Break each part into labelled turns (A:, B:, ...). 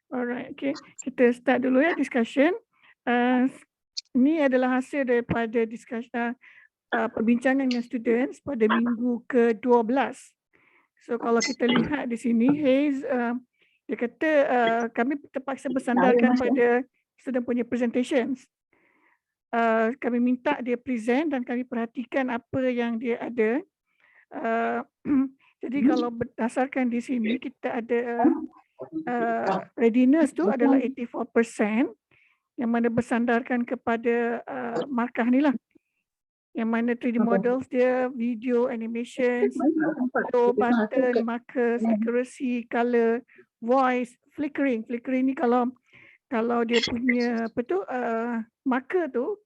A: Alright, okay. Kita start dulu ya discussion. Ini adalah hasil daripada discussion perbincangan dengan students pada minggu ke-12. So kalau kita lihat di sini, Hayes, dia kata kami terpaksa bersandarkan pada student punya presentations. Kami minta dia present dan kami perhatikan apa yang dia ada. Jadi kalau berdasarkan di sini kita ada readiness tu adalah 84%, yang mana bersandarkan kepada markah ni lah, yang mana 3D models dia, video, animations, flow, button, markers, accuracy, color, voice, flickering. Flickering ni kalau dia punya apa tu marker tu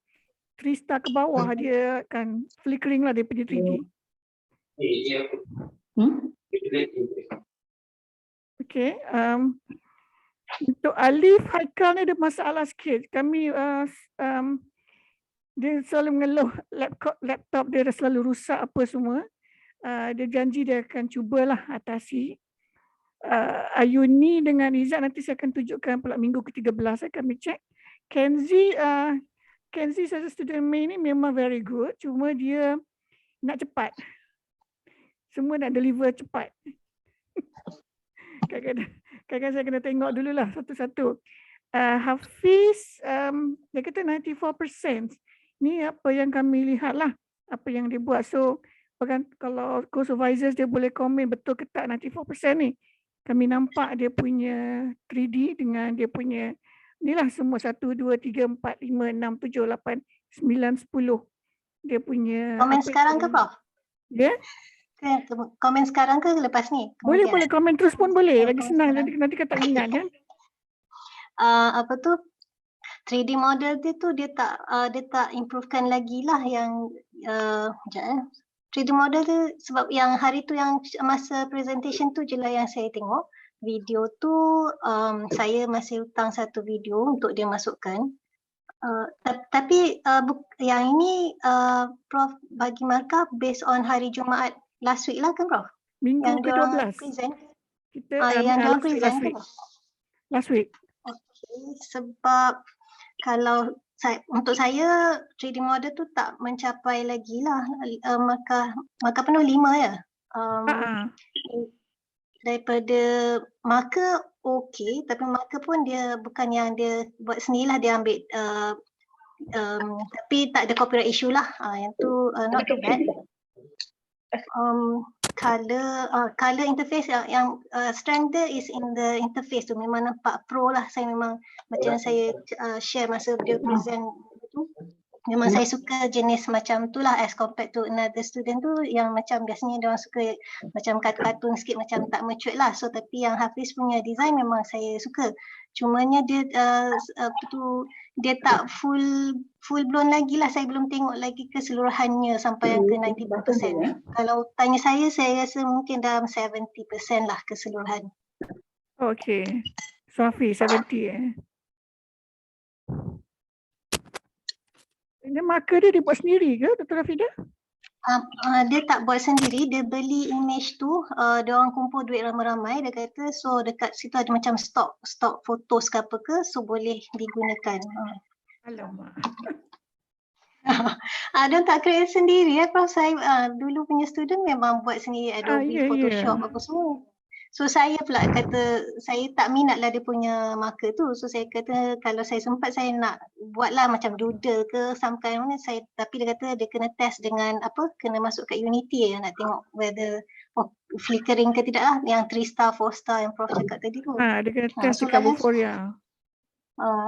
A: 3 star ke bawah dia akan flickering lah dia punya 3D. Okay. Untuk Alif, Haikal ni ada masalah sikit. Kami dia selalu mengeluh laptop dia dah selalu rosak apa semua. Dia janji dia akan cubalah atasi. Ayuni dengan Izzat nanti saya akan tunjukkan pula minggu ke-13 kami cek. Kenzie as a student main ni memang very good, cuma dia nak cepat. Semua nak deliver cepat. Kadang-kadang saya kena tengok dululah satu-satu. Hafiz, dia kata 94%. Ni apa yang kami lihat lah, apa yang dia buat. So, kalau co-supervisors dia boleh komen betul ke tak 94% ni. Kami nampak dia punya 3D dengan dia punya, inilah semua 1, 2, 3, 4, 5, 6, 7, 8, 9, 10. Dia punya.
B: Komen sekarang ke Prof?
A: Ya?
B: Komen sekarang ke lepas ni?
A: Boleh komen terus pun boleh. Lagi senang nanti kata ingat kan.
B: Apa tu 3D model dia tu dia tak improvekan lagi lah yang 3D model tu, sebab yang hari tu yang masa presentation tu je lah yang saya tengok. Video tu saya masih hutang satu video untuk dia masukkan. Tapi yang ini Prof bagi markah based on hari Jumaat last week lah kan Prof?
A: Minggu
B: yang
A: ke-12.
B: Present.
A: Kita
B: yang diorang present kan?
A: Last week.
B: Okay, sebab kalau untuk saya 3D model tu tak mencapai lagi lah markah penuh 5 ya. Daripada markah okey, tapi markah pun dia bukan yang dia buat sendirilah, dia ambil tapi tak ada copyright issue lah. Yang tu not too bad. Color interface yang strength dia is in the interface tu, memang nampak pro lah. Saya memang macam saya share masa dia present tu, memang saya suka jenis macam tu lah as compared to another student tu yang macam biasanya dia orang suka macam kartun sikit, macam tak mature lah. So tapi yang Hafiz punya design memang saya suka. Cumanya dia dia tak full blown lagi lah. Saya belum tengok lagi keseluruhannya sampai yang ke 90%. Kalau tanya saya rasa mungkin dalam 70% lah keseluruhan.
A: Okay. Safi 70 Ini marker dia buat sendiri ke Dr. Rafida?
B: Dia tak buat sendiri, dia beli image tu, dia orang kumpul duit ramai-ramai, dia kata so dekat situ ada macam stok fotos ke apa ke, so boleh digunakan.
A: Alamak.
B: Dia tak create sendiri ya Prof. Saya dulu punya student memang buat sendiri Adobe Photoshop apa semua. So saya pula kata saya tak minat lah dia punya marker tu. So saya kata kalau saya sempat saya nak buatlah macam doodle ke some kind mana saya, tapi dia kata dia kena test dengan kena masuk kat Unity nak tengok whether flickering ke tidak lah, yang 3 star 4 star yang Prof cakap tadi tu.
A: Dia kena test dekat Vuforia.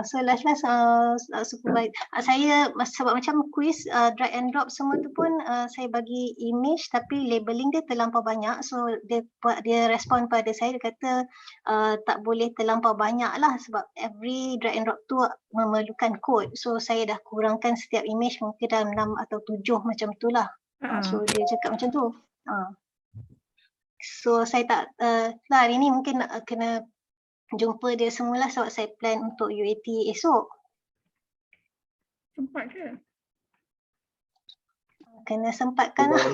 B: So last supervise saya sebab macam quiz drag and drop semua tu pun saya bagi image tapi labeling dia terlampau banyak, so dia respon pada saya, dia kata tak boleh terlampau banyak lah sebab every drag and drop tu memerlukan kod, so saya dah kurangkan setiap image mungkin dalam 6 atau 7 macam tu lah. So dia cakap macam tu. So saya tak hari ni mungkin kena jumpa dia semualah sebab saya plan untuk UAT esok.
A: Sempat ke?
B: Kena sempatkan lah.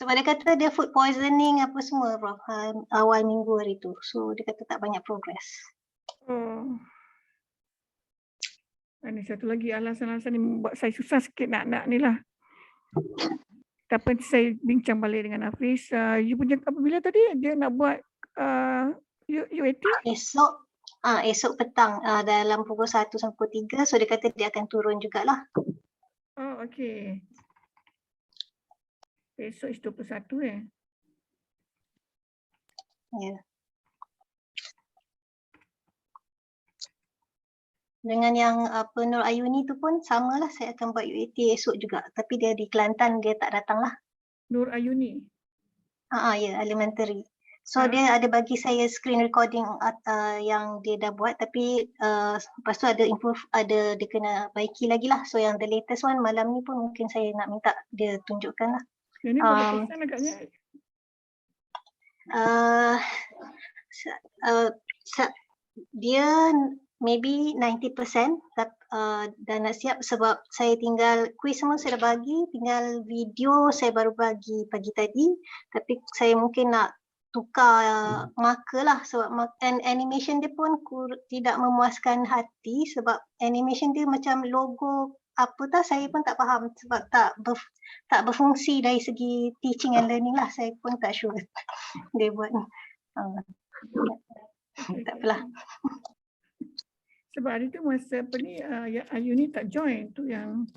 B: Sebab dia kata dia food poisoning apa semua Prof, awal minggu hari tu. So dia kata tak banyak progress.
A: Oh. Ini satu lagi alasan-alasan yang membuat saya susah sikit nak ni lah. Tapi saya bincang balik dengan Hafiz. You punya apabila tadi dia nak buat UAT?
B: Esok petang dalam pukul 1 sampai pukul 3. So dia kata dia akan turun jugalah.
A: Oh, okey. Esok is 21
B: Ya. Yeah. Dengan yang Nur Ayuni tu pun samalah, saya akan buat UAT esok juga. Tapi dia di Kelantan, dia tak datang lah.
A: Nur Ayuni?
B: Ya, elementary. So dia ada bagi saya screen recording yang dia dah buat, tapi lepas tu ada improve, dia kena baiki lagi lah. So yang the latest one malam ni pun mungkin saya nak minta dia tunjukkan lah.
A: Yang ni berapa persen agaknya?
B: Dia maybe 90% dah nak siap sebab saya tinggal quiz semua saya dah bagi, tinggal video saya baru bagi pagi tadi, tapi saya mungkin nak tukar marker lah sebab animation dia pun tidak memuaskan hati sebab animation dia macam logo apa tak, saya pun tak faham sebab tak berfungsi dari segi teaching and learning lah, saya pun tak sure dia buat tak apalah.
A: Sebab hari tu masa apa ni yang Ayu ni tak join tu yang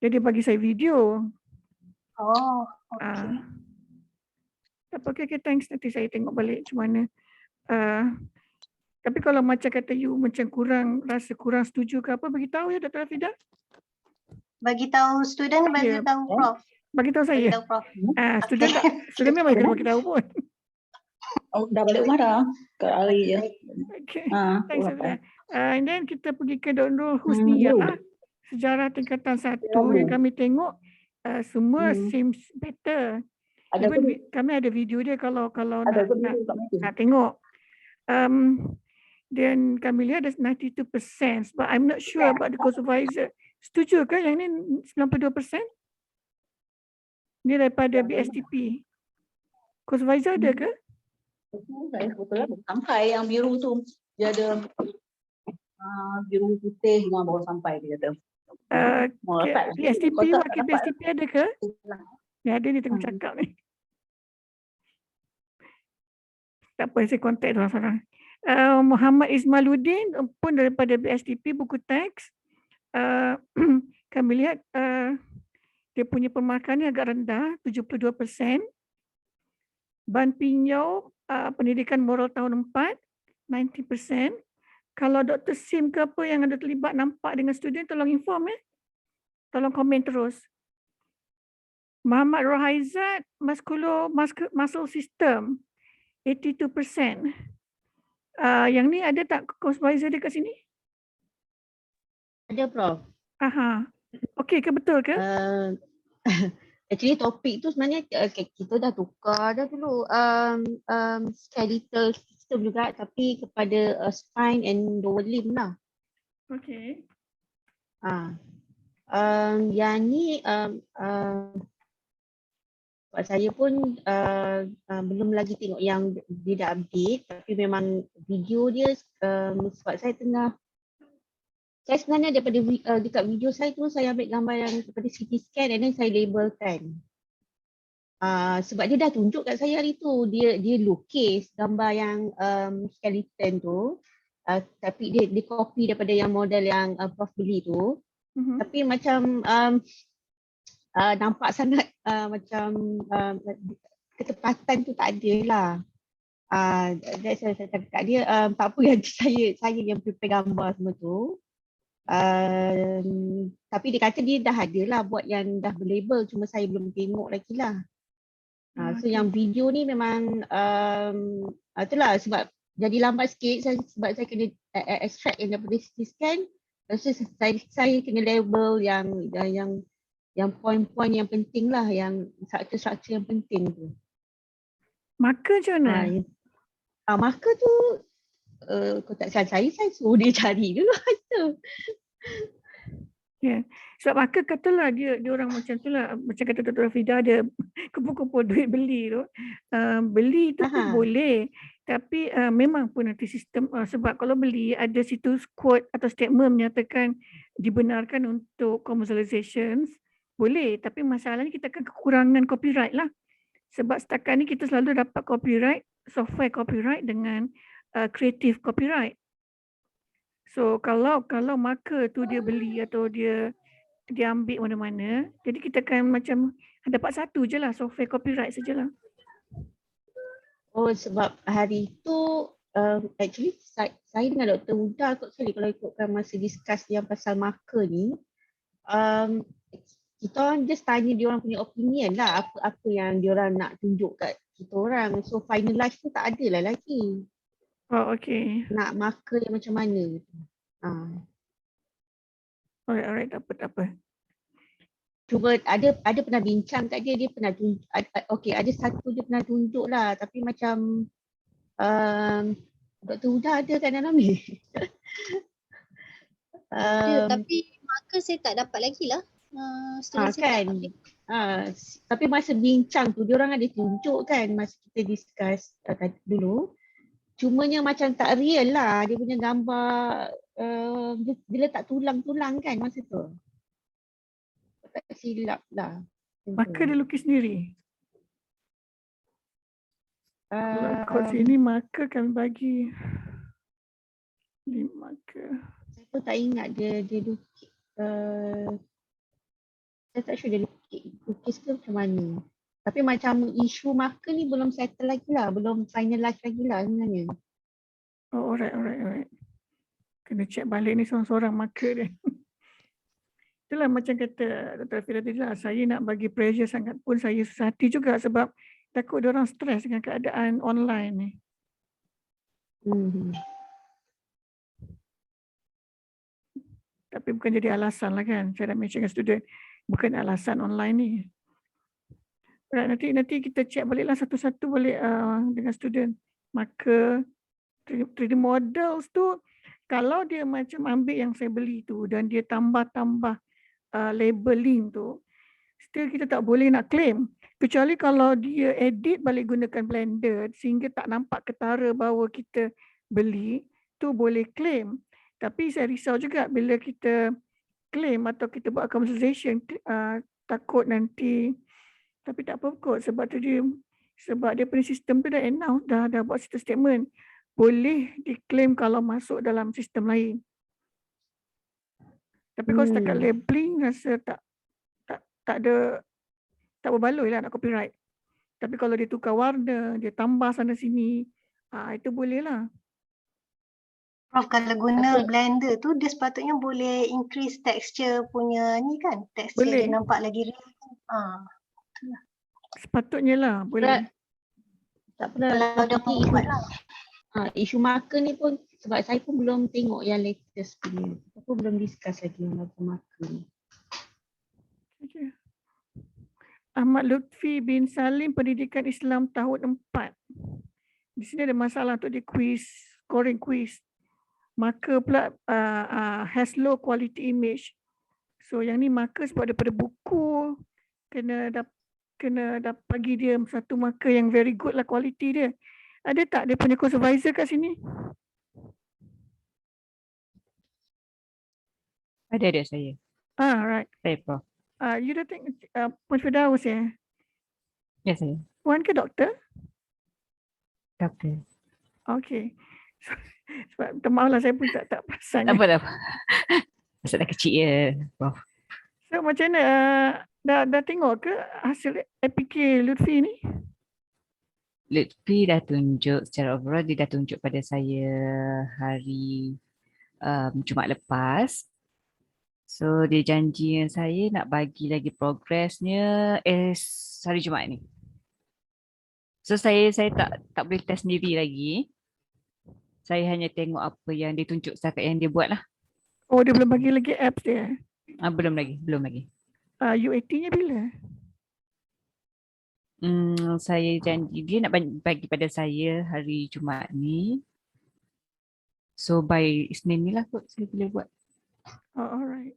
A: dia bagi saya video.
B: Oh, okey.
A: Okay, thanks. Nanti saya tengok balik macam mana. Tapi kalau macam kata you macam rasa kurang setuju ke apa, bagi tahu ya Dr. Hafida.
B: Bagi tahu student, bagi tahu Prof.
A: Bagi tahu saya.
B: Bagi tahu Prof.
A: Student memang kena bagi tahu pun.
C: Oh, dah balik rumah dah. Ke hari je.
A: Okay. Thanks Hafida. And then kita pergi ke Dr. Nurul Husniyah. Sejarah tingkatan 1 yang kami tengok semua seems better. Kami ada video dia kalau nak tengok. Dan kami lihat ada 92%, but I'm not sure about the co-supervisor. Setuju ke yang ni 92%? Ni daripada BSTP. Co-supervisor ada ke?
C: Betul lah, sampai yang biru tu. Dia ada biru putih semua baru sampai dia kata.
A: BSTP, wakil BSTP ada ke? Ya, ada ni tengah cakap ni. Tak apa, saya kontak orang-orang. Muhammad Ismaluddin pun daripada BSTP buku teks. Kami lihat dia punya pemarkannya agak rendah, 72%. Ban Pinyau pendidikan moral tahun 4, 90%. Kalau Dr. Sim ke apa yang ada terlibat nampak dengan student, tolong inform Tolong komen terus. Muhammad Rohaizat, muscle system, 82%. Yang ni ada tak co-supervisor dia kat sini?
D: Ada Prof.
A: Okey ke, betul ke?
D: Actually topik tu sebenarnya kita dah tukar dah dulu skeletal system juga tapi kepada spine and lower limb lah.
A: Okey.
D: Yang ni saya pun belum lagi tengok yang dia dah update tapi memang video dia sebab saya sebenarnya daripada dekat video saya tu saya ambil gambar yang seperti CT scan and then saya labelkan. Sebab dia dah tunjuk kat saya hari tu dia lukis gambar yang skeleton tu tapi dia copy daripada yang model yang Prof beli tu. Tapi macam nampak sangat macam ketepatan tu tak ada lah. Saya cakap kat dia tak apa yang saya yang prepare gambar semua tu. Tapi dia kata dia dah ada lah buat yang dah berlabel, cuma saya belum tengok lagi lah. So yang video ni memang itulah sebab jadi lambat sikit sebab saya kena extract yang daripada CT scan. Lepas tu saya kena label yang poin-poin yang penting lah, yang struktur-struktur yang penting tu.
A: Marker macam mana?
D: Marker tu kotak saya suruh dia cari dulu.
A: Ya, sebab maka katalah dia orang macam tu lah, macam kata Dr. Fida ada kumpul-kumpul duit beli tu. Beli tu pun
D: Aha.
A: boleh, tapi memang pun nanti sistem, sebab kalau beli ada situ quote atau statement menyatakan dibenarkan untuk commercialization, boleh, tapi masalahnya kita akan kekurangan copyright lah. Sebab setakat ni kita selalu dapat copyright, software copyright dengan creative copyright. So kalau marker tu dia beli atau dia ambil mana-mana, jadi kita akan macam dapat satu je lah, software copyright sajalah.
D: Oh, sebab hari tu actually saya dengan Dr. Huda kot sekali kalau ikutkan masa discuss yang pasal marker ni, kita orang just tanya dia orang punya opinion lah, apa yang dia orang nak tunjuk kat kita orang. So finalize tu tak ada lah lagi.
A: Oh, okay.
D: Nak marker yang macam mana.
A: Alright, tak apa.
D: Cuma ada pernah bincang kat dia pernah tunjuk, okay, ada satu dia pernah tunjuk lah, tapi macam Dr. Huda ada kan dalam ni?
E: Tapi marker saya tak dapat lagi lah. Student saya
D: Kan. Tapi masa bincang tu dia orang ada tunjuk kan masa kita discuss dulu. Cumanya macam tak real lah dia punya gambar, dia letak tulang-tulang kan masa tu. Tak silap lah.
A: Marker dia lukis sendiri. Kalau kod sini marker kami bagi. Di marker.
D: Saya pun tak ingat dia lukis. Saya tak sure dia lukis ke macam mana. Tapi macam isu marker ni belum settle lagi lah. Belum finalize lagi lah sebenarnya.
A: Oh, alright. Kena check balik ni seorang-seorang marker dia. Itulah macam kata Dr. Fira tadi lah, saya nak bagi pressure sangat pun saya susah hati juga sebab takut dia orang stres dengan keadaan online ni. Tapi bukan jadi alasan lah kan. Saya dah mention dengan student, bukan alasan online ni. Right, nanti kita check baliklah satu-satu balik dengan student. Maka 3D models tu, kalau dia macam ambil yang saya beli tu dan dia tambah-tambah labeling tu, still kita tak boleh nak claim. Kecuali kalau dia edit balik gunakan Blender sehingga tak nampak ketara bahawa kita beli, tu boleh claim. Tapi saya risau juga bila kita claim atau kita buat commercialization, takut nanti, tapi tak apa kot sebab dia punya sistem tu dah announce, dah buat statement. Boleh diklaim kalau masuk dalam sistem lain. Tapi kalau setakat labeling rasa tak berbaloi lah nak copyright. Tapi kalau dia tukar warna, dia tambah sana sini, itu boleh lah.
B: Prof, kalau guna Blender tu dia sepatutnya boleh increase texture punya ni kan? Texture
A: Boleh.
B: dia nampak lagi real kan?
A: Sepatutnya lah boleh.
D: Tak pernah.
B: Kalau dia mau buat lah.
D: Isu marker ni pun sebab saya pun belum tengok yang latest punya. Aku belum discuss lagi yang marker ni.
A: Okay. Ahmad Lutfi bin Salim, Pendidikan Islam tahun 4. Di sini ada masalah untuk di quiz, scoring quiz. Marker pula has low quality image. So yang ni marker sebab daripada buku, kena bagi dia satu marker yang very good lah quality dia. Ada tak dia punya course advisor kat sini?
F: Ada saya.
A: Right.
F: Saya Prof.
A: You dah tengok Puan Firdaus ya?
F: Ya saya.
A: Puan ke doktor?
F: Doktor.
A: Okay. Sebab minta maaf lah saya pun tak perasan.
F: Tak apa. Masa dah kecil ya Prof.
A: So macam mana? Dah tengok ke hasil APK Lutfi ni?
F: Lutfi dah tunjuk secara overall, dia dah tunjuk pada saya hari Jumaat lepas. So dia janji dengan saya nak bagi lagi progressnya hari Jumaat ni. So saya tak boleh test sendiri lagi. Saya hanya tengok apa yang dia tunjuk setakat yang dia buat lah.
A: Oh, dia belum bagi lagi apps dia?
F: Belum lagi.
A: UAT-nya bila?
F: Saya janji dia nak bagi pada saya hari Jumaat ni. So by Isnin ni lah kot saya boleh buat.
A: Oh, alright.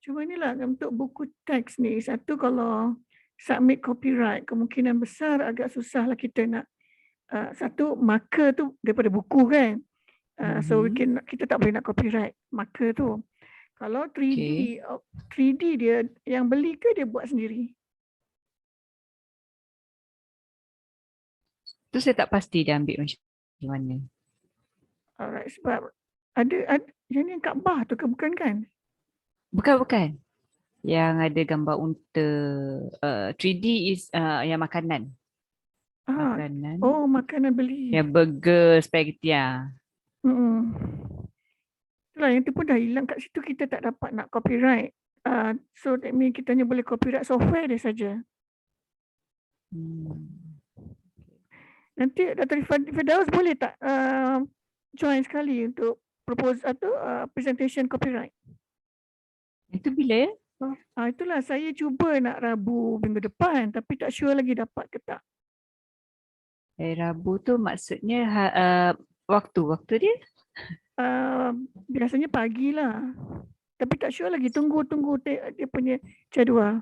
A: Cuma inilah untuk buku teks ni, satu kalau submit copyright, kemungkinan besar agak susah lah kita nak, satu marker tu daripada buku kan. So kita tak boleh nak copyright marker tu. Kalau 3D, 3D dia yang beli ke dia buat sendiri?
F: Tu saya tak pasti dia ambil macam mana.
A: Alright, sebab ada yang ni Kaabah tu ke bukan kan?
F: Bukan. Yang ada gambar unta. 3D is yang makanan. Makanan.
A: Oh, makanan beli.
F: Yang burger, spaghetti.
A: Itulah yang tu pun dah hilang kat situ, kita tak dapat nak copyright. So that means kita hanya boleh copyright software dia saja. Nanti Dr. Firdaus boleh tak join sekali untuk propose atau presentation copyright?
F: Itu bila ya?
A: Itulah saya cuba nak Rabu minggu depan tapi tak sure lagi dapat ke tak.
F: Rabu tu maksudnya waktu dia?
A: Biasanya pagi lah. Tapi tak sure lagi, tunggu dia punya jadual.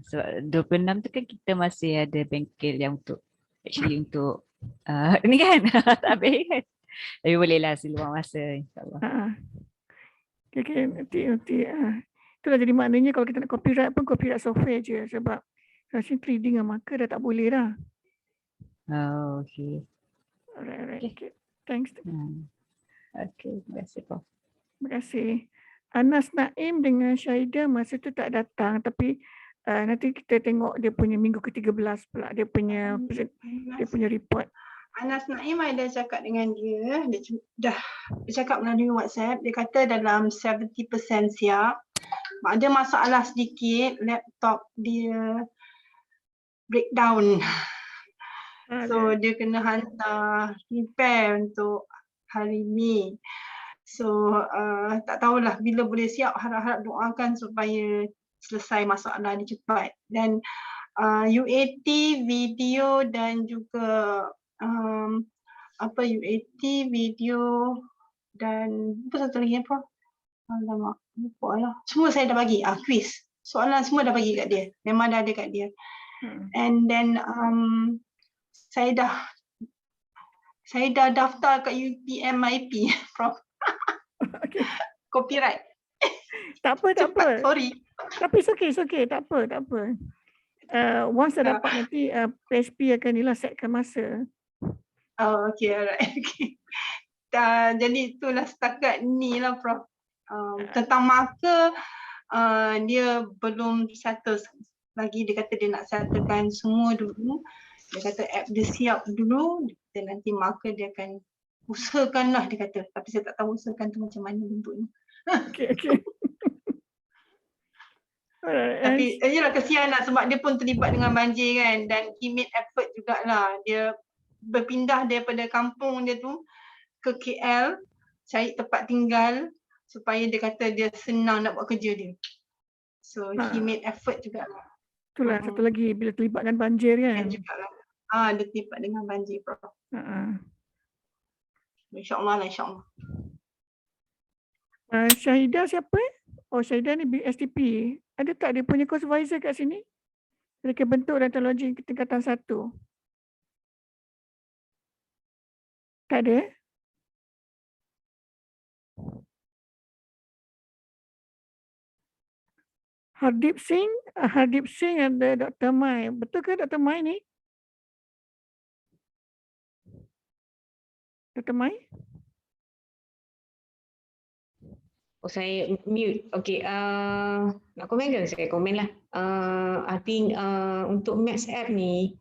F: Sebab 26 tu kan kita masih ada bengkel yang untuk ni kan tak habis kan. Tapi bolehlah siluang masa insyaAllah.
A: Okay, nanti itulah jadi maknanya kalau kita nak copyright pun copyright software je sebab rasanya 3D dengan marker dah tak boleh dah.
F: Okay.
A: Alright. Okay. Thanks.
F: Okay, terima kasih Prof.
A: Terima kasih. Anas Naim dengan Syahidah masa tu tak datang tapi nanti kita tengok dia punya minggu ke-13 pula dia punya report.
G: Anas Naim ada cakap dengan dia cakap melalui WhatsApp, dia kata dalam 70% siap. Ada masalah sedikit, laptop dia breakdown. So dia kena hantar repair untuk hari ni. So tak tahulah bila boleh siap, harap-harap doakan supaya selesai masalah ni cepat. Dan UAT video dan juga UAT video dan apa satu lagi Prof? Alamak, lupa lah. Semua saya dah bagi, quiz. Soalan semua dah bagi kat dia. Memang dah ada kat dia. And then saya dah daftar kat UPMIP, Prof. Copyright.
A: Tak apa.
G: Sorry.
A: Tapi it's okay. Tak apa. Once dah dapat nanti PSP akan setkan masa.
G: Okay, alright. Okay. Jadi itulah setakat ni lah Prof. Tentang marker, dia belum settle lagi. Dia kata dia nak settlekan semua dulu. Dia kata app dia siap dulu dan nanti marker dia akan usahakanlah dia kata. Tapi saya tak tahu usahakan tu macam mana bentuknya.
A: Okay.
G: Tapi yelah kesian lah sebab dia pun terlibat dengan banjir kan dan he made effort jugalah. Dia berpindah daripada kampung dia tu ke KL cari tempat tinggal supaya dia kata dia senang nak buat kerja dia. So he made effort jugalah.
A: Itulah satu lagi bila terlibat dengan banjir kan.
G: Jugalah. Dia terlibat dengan banjir Prof. InsyaAllah.
A: Syahidah siapa? Syahidah ni STP. Ada tak dia punya course advisor kat sini? Reka bentuk dan teknologi tingkatan 1. Tak ada? Hardip Singh ada Dr. Mai. Betul ke Dr. Mai ni? Dr. Mai?
H: Saya mute. Okay, nak komen ke? Saya komen lah. I think untuk Max app ni,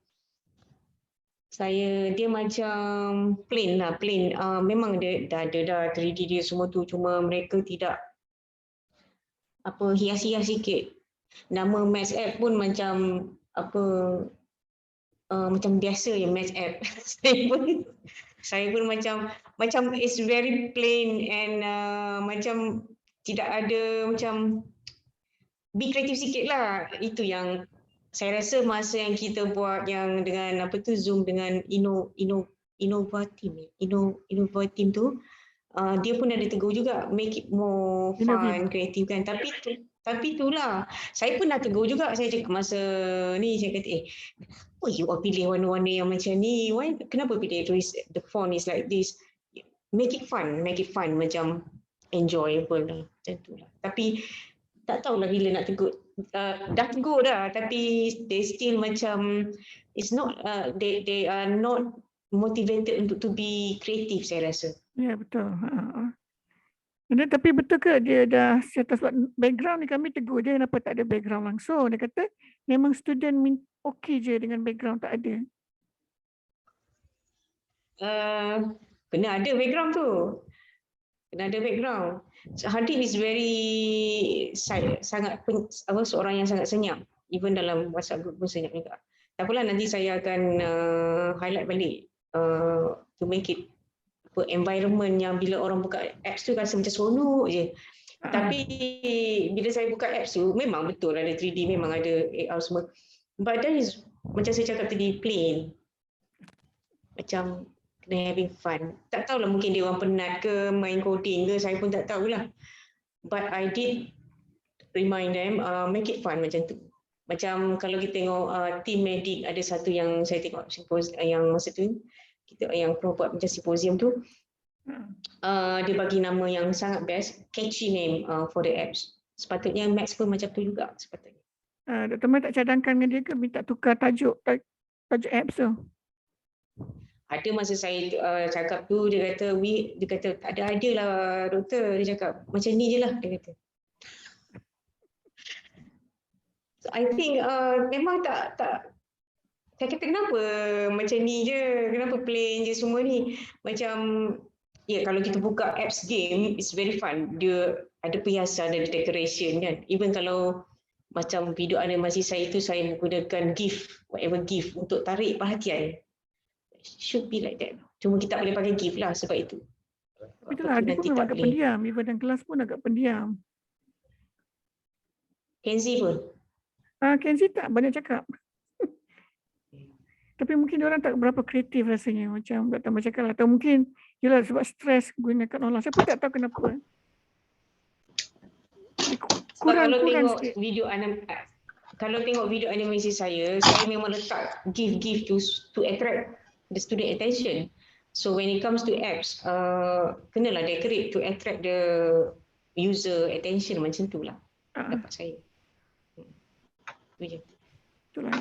H: dia macam plain. Memang dia dah ada 3D dia semua tu, cuma mereka tidak hias-hias sikit. Nama Max app pun macam macam biasa je Max app. Saya pun macam it's very plain and macam tidak ada macam be kreatif sikit lah. Itu yang saya rasa masa yang kita buat yang dengan Zoom dengan Innova Team tu dia pun ada tegur juga, make it more
A: Innovate.
H: fun, kreatif kan. Tapi itulah, saya pun dah tegur juga. Saya cakap masa ni, saya kata, oh you all pilih warna-warna yang macam ni. Why, kenapa pilih the font is like this? Make it fun, macam enjoyable lah. Macam tu lah. Tapi tak tahulah bila nak tegur. Dah tegur dah, tapi they still macam, it's not, they are not motivated untuk to be creative, saya rasa.
A: Ya, betul. Dan tapi betul ke dia dah settle sebab background ni kami tegur dia kenapa tak ada background langsung. Dia kata memang student okey je dengan background tak ada.
H: Kena ada background tu. Kena ada background. So, Hadi is very sangat seorang yang sangat senyap. Even dalam WhatsApp group pun senyap juga. Tak apalah, nanti saya akan highlight balik to make it environment yang bila orang buka apps tu rasa macam seronok je. Tapi bila saya buka apps tu memang betul ada 3D, memang ada AR semua. But that is macam saya cakap tadi, plain. Macam kena having fun. Tak tahulah, mungkin dia orang penat ke main coding ke, saya pun tak tahulah. But I did remind them, make it fun macam tu. Macam kalau kita tengok team medic, ada satu yang saya tengok yang masa tu kita yang buat macam simposium tu, dia bagi nama yang sangat best, catchy name for the apps. Sepatutnya Max pun macam tu juga sepatutnya.
A: Dr. Mai tak cadangkan dengan dia ke minta tukar tajuk apps tu?
H: Ada masa saya cakap tu, dia kata tak ada idea lah doktor. Dia cakap macam ni je lah, dia kata. So, I think memang tak saya kata kenapa macam ni je, kenapa plain je semua ni. Macam kalau kita buka apps game, it's very fun. Dia ada perhiasan, ada decoration kan. Even kalau macam video animasi saya tu, saya menggunakan GIF, whatever GIF untuk tarik perhatian. Should be like that. Cuma kita boleh pakai GIF lah sebab itu.
A: Itulah, dia pun memang agak pendiam. Even dalam kelas pun agak pendiam.
H: Kenzi pun?
A: Kenzi tak banyak cakap. Tapi mungkin dia orang tak berapa kreatif rasanya. Macam Dr. Mai cakap lah. Atau mungkin yelah sebab stres gunakan online. Saya pun tak tahu kenapa.
H: Kalau tengok video animasi saya memang letak GIF to attract the student attention. So when it comes to apps, kenalah decorate to attract the user attention, macam tu lah dapat saya.
A: Itulah.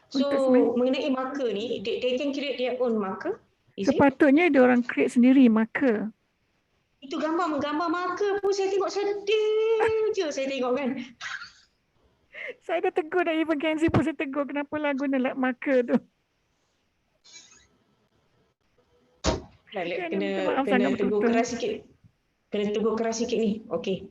H: So mengenai marker ni, they can create their own marker?
A: Sepatutnya dia orang create sendiri marker.
H: Itu gambar marker pun saya tengok sedih je saya tengok kan.
A: Saya dah tegur dah, even Kenzi pun saya tegur kenapa lah guna lab marker tu.
H: Kena tegur keras sikit. Kena tegur keras sikit ni. Okey.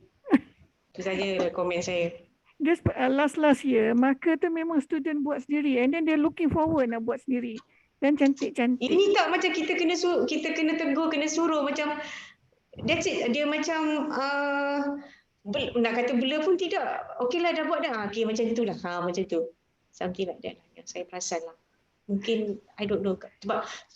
H: Itu saja komen saya.
A: Dia last year, marker tu memang student buat sendiri and then dia looking forward nak buat sendiri. Dan cantik-cantik.
H: Ini tak macam kita kena tegur, kena suruh macam that's it. Dia macam nak kata blur pun tidak. Okeylah dah buat dah. Okey macam itulah. Macam tu. Something like that yang saya perasan lah. Mungkin I don't know.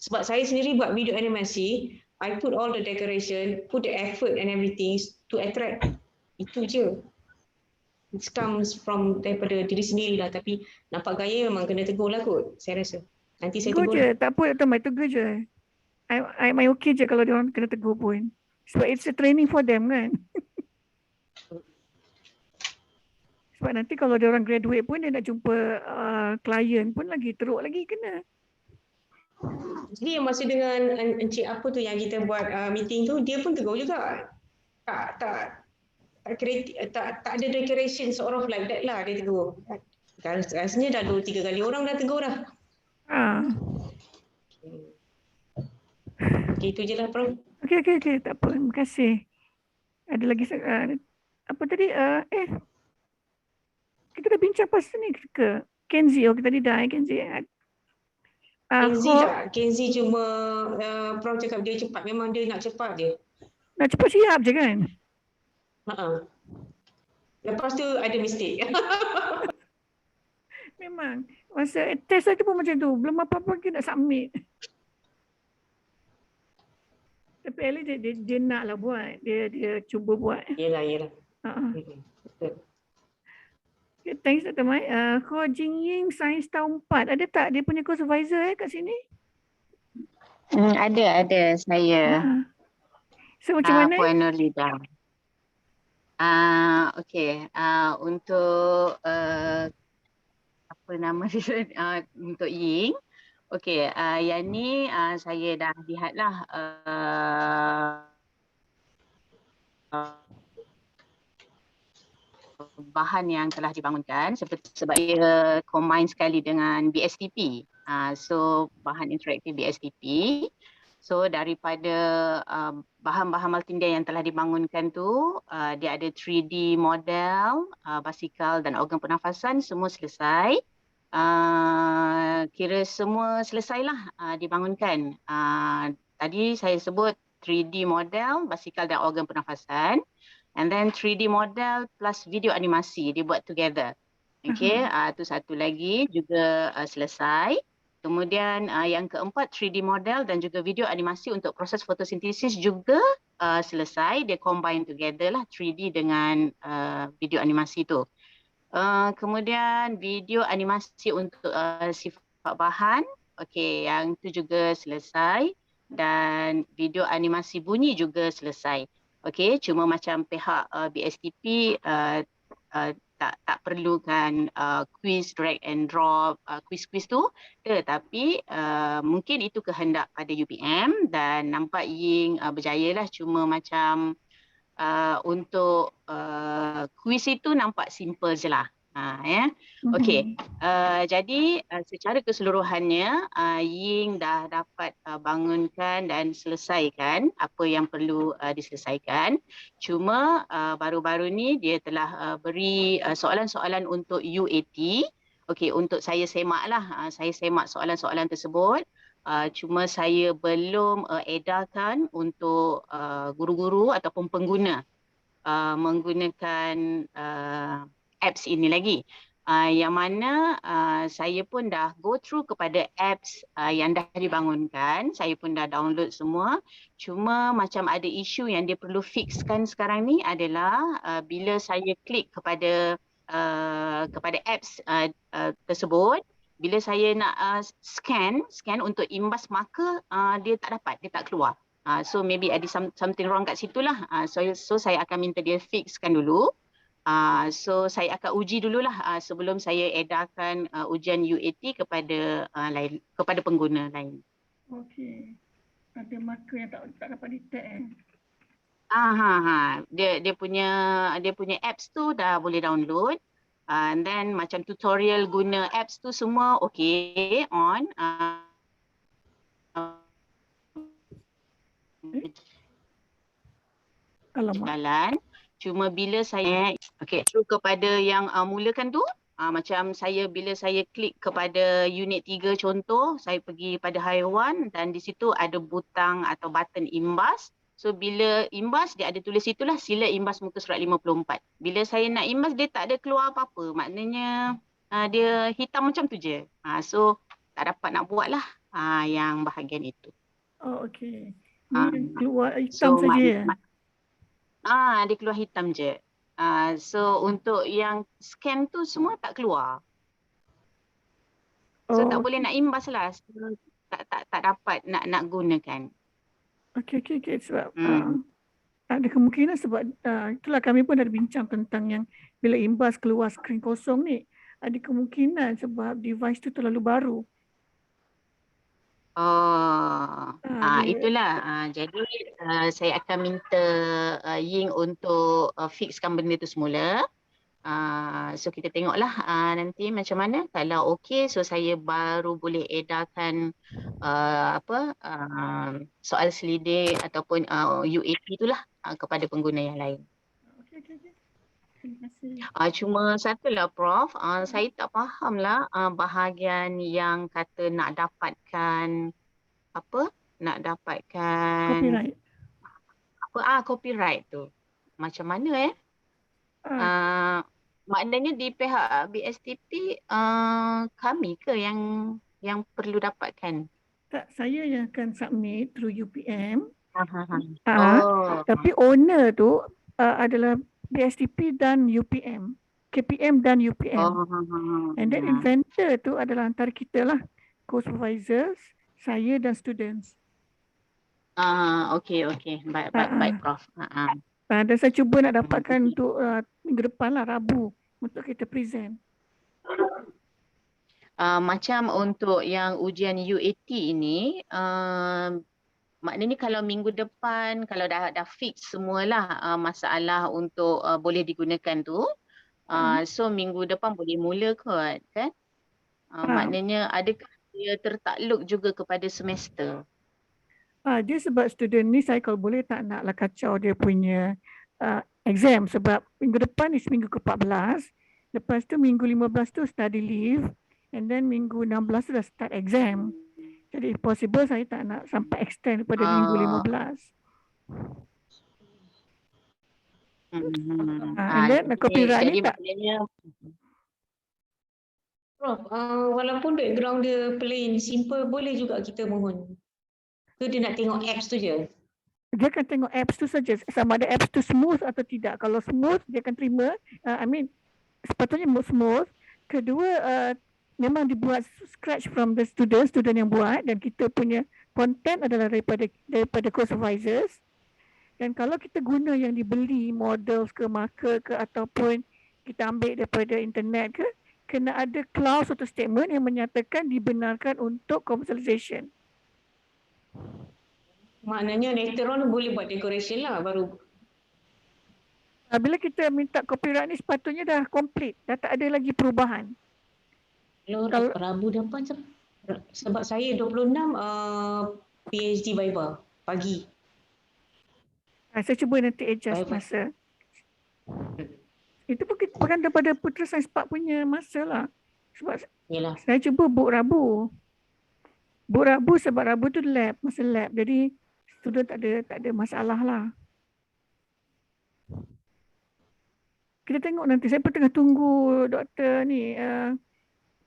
H: Sebab saya sendiri buat video animasi, I put all the decoration, put the effort and everything to attract. Itu je. It comes from daripada diri sendiri lah. Tapi nampak gaya memang kena tegur lah kot. Saya rasa. Nanti saya tegur
A: je. Tak apa Dr. Mai, tegur je. I'm okay je kalau dia orang kena tegur pun. Sebab it's a training for them kan. Sebab nanti kalau dia orang graduate pun dia nak jumpa klien pun lagi teruk lagi kena.
H: Jadi yang masa dengan Encik apa tu yang kita buat meeting tu, dia pun tegur juga. Tak ada decoration sort of like that lah, dia tegur. Rasanya dah 2-3 kali orang dah tegur dah. Okay, itu je lah Prof.
A: Okay, tak apa. Terima kasih. Ada lagi apa tadi? Kita dah bincang pasal ni ke? Kenzi, kita tadi dah Kenzi.
H: Kenzi cuma Prof cakap dia cepat. Memang dia nak cepat je.
A: Nak cepat siap je kan?
H: Lepas tu ada mistake.
A: Memang. Masa test saya pun macam tu. Belum apa-apa lagi nak submit. Tapi Ellie dia nak lah buat. Dia cuba buat.
H: Yelah.
A: Uh-uh.
H: Betul.
A: Okay, thanks Dr. Mai. Ho Jing Ying, Sains tahun 4. Ada tak dia punya co-supervisor kat sini?
I: Ada saya.
A: So macam mana?
I: Puan Nurlida. Okey. Untuk apa nama dia? Untuk Ying. Okey, yang ni saya dah lihatlah bahan yang telah dibangunkan sebab ia combine sekali dengan BSTP. So bahan interaktif BSTP. So daripada bahan-bahan multimedia yang telah dibangunkan tu, dia ada 3D model, basikal dan organ pernafasan, semua selesai. Kira semua selesailah dibangunkan. Tadi saya sebut 3D model, basikal dan organ pernafasan. And then 3D model plus video animasi dibuat together. Okay, tu satu lagi juga selesai. Kemudian yang keempat 3D model dan juga video animasi untuk proses fotosintesis juga selesai. Dia combine together lah 3D dengan video animasi tu. Kemudian video animasi untuk sifat bahan. Okay, yang tu juga selesai. Dan video animasi bunyi juga selesai. Okey, cuma macam pihak BSTP tak perlukan quiz drag and drop quiz tu, tetapi mungkin itu kehendak pada UPM dan nampak Ying berjayalah, cuma macam untuk quiz itu nampak simple je lah. Okey, jadi secara keseluruhannya Ying dah dapat bangunkan dan selesaikan apa yang perlu diselesaikan. Cuma baru-baru ni dia telah beri soalan-soalan untuk UAT. Okey, untuk saya semak lah, saya semak soalan-soalan tersebut. Cuma saya belum edarkan untuk guru-guru ataupun pengguna menggunakan apps ini lagi. Yang mana saya pun dah go through kepada apps yang dah dibangunkan. Saya pun dah download semua. Cuma macam ada isu yang dia perlu fixkan sekarang ni adalah bila saya klik kepada apps tersebut, bila saya nak scan untuk imbas marker, dia tak dapat, dia tak keluar. So maybe ada something wrong kat situ lah. So saya akan minta dia fixkan dulu. So saya akan uji dululah sebelum saya edarkan ujian UAT kepada kepada pengguna lain.
A: Okey. Ada marker yang tak dapat detect
I: Dia punya apps tu dah boleh download. And then macam tutorial guna apps tu semua okey on. Jalan. Cuma bila saya through kepada yang mulakan tu, macam bila saya klik kepada unit 3 contoh, saya pergi pada haiwan dan di situ ada butang atau button imbas. So bila imbas dia ada tulis itulah sila imbas muka surat 54. Bila saya nak imbas dia tak ada keluar apa-apa. Maknanya dia hitam macam tu je. So tak dapat nak buat lah yang bahagian itu.
A: Oh okey. Ni keluar hitam saja.
I: Dia keluar hitam je. So untuk yang scan tu semua tak keluar. So tak boleh nak imbas lah. Tak dapat nak gunakan.
A: Okey. Sebab ada kemungkinan sebab itulah kami pun dah bincang tentang yang bila imbas keluar skrin kosong ni. Ada kemungkinan sebab device tu terlalu baru.
I: Itulah. Jadi saya akan minta Ying untuk fixkan benda tu semula. So kita tengoklah nanti macam mana. Kalau okey, so saya baru boleh edarkan soal selidik ataupun UAT itulah kepada pengguna yang lain.
A: Okey. Terima kasih.
I: Cuma satulah Prof, saya tak fahamlah bahagian yang kata nak dapatkan
A: Copyright.
I: Copyright tu. Macam mana maknanya di pihak BSTP kami ke yang perlu dapatkan?
A: Tak, saya yang akan submit through UPM. Ah,
I: Oh.
A: tapi owner tu adalah BSTP dan UPM, KPM dan UPM.
I: Oh.
A: And then inventor tu adalah antara kita lah, co-supervisors, saya dan students.
I: Okay. Baik, Prof.
A: Dan saya cuba nak dapatkan untuk minggu depan lah, Rabu, untuk kita present.
I: Macam untuk yang ujian UAT ini, maknanya kalau minggu depan, kalau dah fix semualah masalah untuk boleh digunakan tu, so minggu depan boleh mula kot, kan? Maknanya adakah dia tertakluk juga kepada semester?
A: Dia sebab student ni saya kalau boleh tak naklah kacau dia punya exam sebab minggu depan ni minggu ke-14, lepas tu minggu 15 tu study leave and then minggu 16 tu dah start exam. Jadi if possible saya tak nak sampai extend pada minggu 15. And then copyright ni tak.
H: Prof, walaupun background dia plain, simple, boleh juga kita mohon. Ke dia nak tengok apps tu je?
A: Dia akan tengok apps tu saja, sama ada apps tu smooth atau tidak. Kalau smooth, dia akan terima. Sepatutnya smooth. Kedua, memang dibuat scratch from the student yang buat dan kita punya content adalah daripada co-supervisors. Dan kalau kita guna yang dibeli, models ke, marker ke ataupun kita ambil daripada internet ke, kena ada clause atau statement yang menyatakan dibenarkan untuk commercialization.
H: Maknanya later on boleh buat decoration lah baru.
A: Bila kita minta copyright ni sepatutnya dah complete, dah tak ada lagi perubahan.
H: Kalau Rabu depan sebab saya 26 PhD Viva pagi.
A: Saya cuba nanti adjust masa. Itu bukan daripada Putra Sains Park punya masa lah. Sebab saya cuba book Rabu. Book Rabu sebab Rabu tu masa lab. Jadi student tak ada masalah lah. Kita tengok nanti. Saya pun tengah tunggu doktor ni,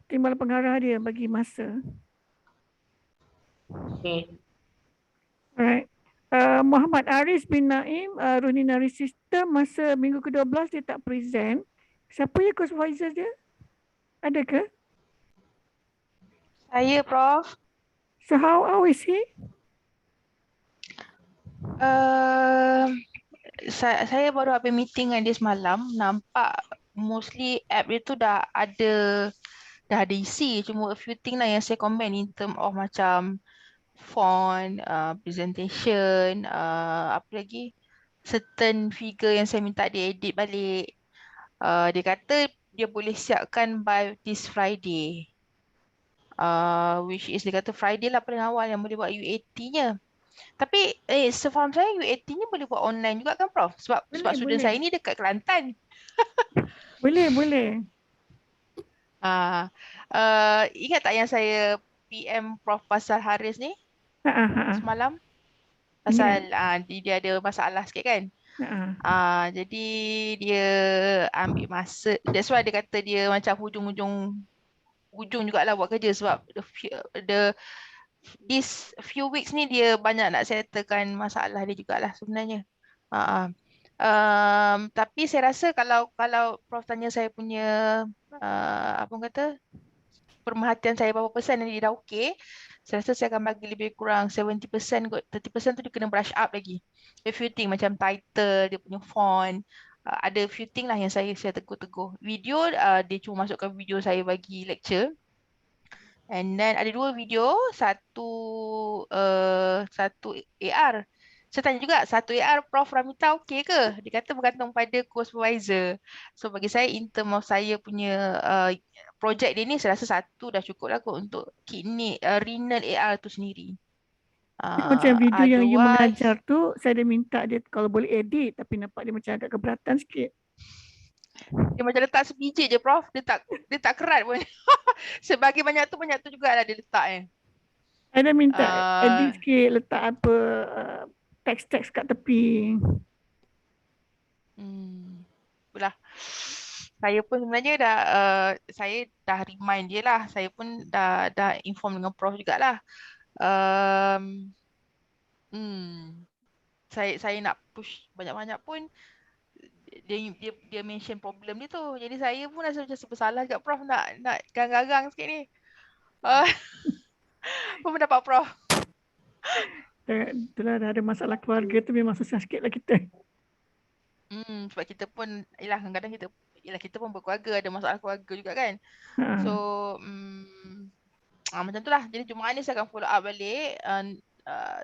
A: timbalan pengarah dia bagi masa.
H: Okay.
A: Alright. Muhammad Aris bin Naim, Runinary System, masa minggu ke-12 dia tak present. Siapa ya co-supervisor dia? Ada ke?
J: Saya, Prof.
A: So how is he?
J: Saya baru habis meeting dengan dia semalam. Nampak mostly app dia tu dah ada isi. Cuma a few thing lah yang saya comment in term of macam font, presentation, apa lagi, certain figure yang saya minta dia edit balik. Dia kata dia boleh siapkan by this Friday. Which is dia kata Friday lah paling awal yang boleh buat UAT-nya. Tapi sefaham saya UAT-nya boleh buat online juga kan, Prof? Sebab student saya ni dekat Kelantan.
A: Boleh.
J: Ingat tak yang saya PM Prof pasal Haris ni? Semalam? Pasal dia ada masalah sikit kan? Jadi dia ambil masa. That's why dia kata dia macam hujung jugalah buat kerja sebab this few weeks ni dia banyak nak settlekan masalah dia jugalah sebenarnya. Tapi saya rasa kalau Prof tanya saya punya apa kata pemerhatian saya berapa persen dan dia dah okey, saya rasa saya akan bagi lebih kurang 70% kot. 30% tu dia kena brush up lagi. A few thing macam title, dia punya font, ada few thing lah yang saya tegur. Video dia cuma masukkan video saya bagi lecture. And then ada 2 video, satu AR. Saya tanya juga, satu AR Prof Ramita okey ke? Dia kata bergantung pada co-supervisor. So bagi saya, in term of saya punya projek dia ni, saya rasa satu dah cukup lah kot untuk kini renal AR tu sendiri.
A: Macam video yang you mengajar tu, saya dah minta dia kalau boleh edit, tapi nampak dia macam agak keberatan sikit.
J: Dia macam letak sebiji je, Prof. Dia tak kerat pun. Sebagai banyak tu jugalah dia letak.
A: Saya dah minta edit sikit, letak apa teks-teks kat tepi.
J: Itulah. Saya pun sebenarnya saya dah remind dia lah. Saya pun dah inform dengan Prof jugalah. saya nak push banyak-banyak pun dia mention problem dia tu. Jadi saya pun rasa macam bersalah kat Prof nak garang-garang sikit ni. Apa pendapat Prof?
A: Itulah dah ada masalah keluarga tu memang susah sikit lah kita.
J: Sebab kita pun, kadang-kadang kita pun berkeluarga, ada masalah keluarga juga kan.
A: Ha.
J: So, macam tu lah. Jadi Jumaat ni saya akan follow up balik.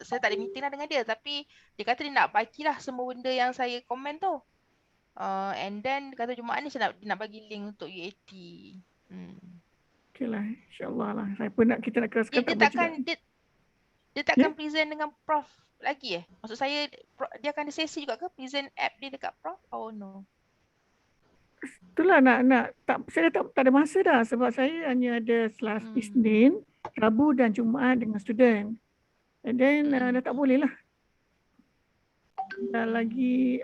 J: Saya tak ada meeting lah dengan dia, tapi dia kata dia nak bagilah semua benda yang saya komen tu. And then kata Jumaat ni dia nak bagi link untuk UAT.
A: Okay lah, insyaAllah lah. Saya pun kita nak keraskan
J: Dia
A: tak
J: takkan
A: juga.
J: dia takkan present dengan Prof lagi Maksud saya dia akan ada sesi juga ke present app dia dekat Prof? Oh no.
A: Itulah saya tak ada masa dah sebab saya hanya ada Selasa, Isnin, Rabu dan Jumaat dengan student. And then dah tak boleh lah. Dah lagi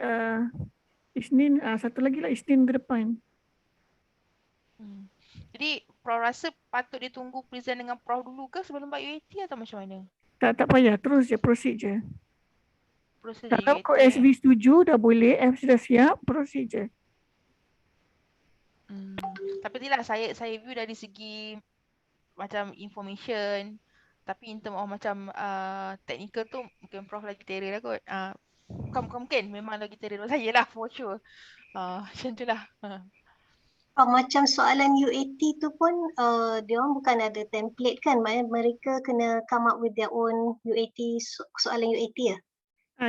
A: Isnin, satu lagi lah Isnin ke depan.
J: Jadi Prof rasa patut dia tunggu present dengan Prof dulu ke sebelum buat UAT atau macam mana?
A: Tak payah, terus je proceed je.
J: Proceed
A: Kalau
J: UAT,
A: kau SB setuju dah boleh, F sudah siap, proceed je.
J: Tapi itulah saya view dari segi macam information, tapi in term of macam technical tu mungkin Prof lagi terror lah kot. Mungkin memang lagi terror saya lah for sure. Macam tu lah.
B: Macam soalan UAT tu pun dia orang bukan ada template kan, maknanya mereka kena come up with their own UAT, soalan UAT ya.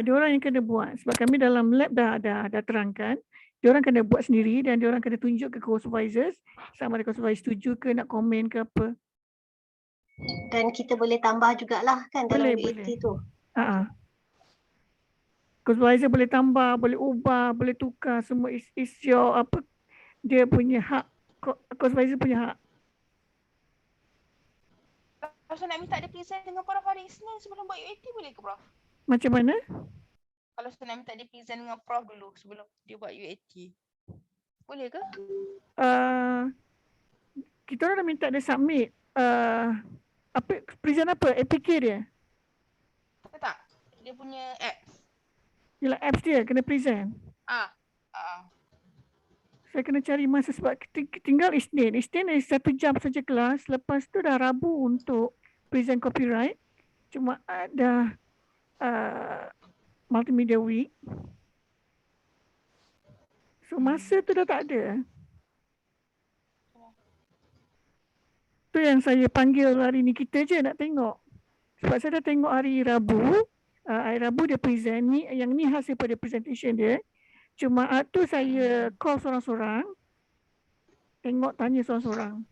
A: Dia orang yang kena buat sebab kami dalam lab dah terangkan. Dia orang kena buat sendiri dan dia orang kena tunjuk ke co-supervisors sama ada co-supervisor setuju ke nak komen ke apa.
B: Dan kita boleh tambah jugalah kan dalam UAT tu.
A: Co-supervisor boleh tambah, boleh ubah, boleh tukar, semua is your apa, dia punya hak, co-supervisor punya hak.
J: Kalau saya nak minta dia present dengan Prof hari Isnin sebelum buat UAT boleh ke Prof?
A: Macam mana?
J: Kalau saya nak minta dia present dengan Prof dulu sebelum dia buat UAT, boleh ke?
A: Kita orang dah minta dia submit present apa? APK dia?
J: Tak. Dia punya apps.
A: Yelah, apps dia kena present. Saya kena cari masa sebab tinggal Isnin. Isnin ni 1 jam saja kelas. Lepas tu dah Rabu untuk present copyright. Cuma ada multimedia week. So masa tu dah tak ada. Tu yang saya panggil hari ni kita je nak tengok. Sebab saya dah tengok hari Rabu. Hari Rabu dia present ni. Yang ni hasil pada presentation dia. Jumaat tu saya call seorang-seorang. Tengok tanya seorang-seorang.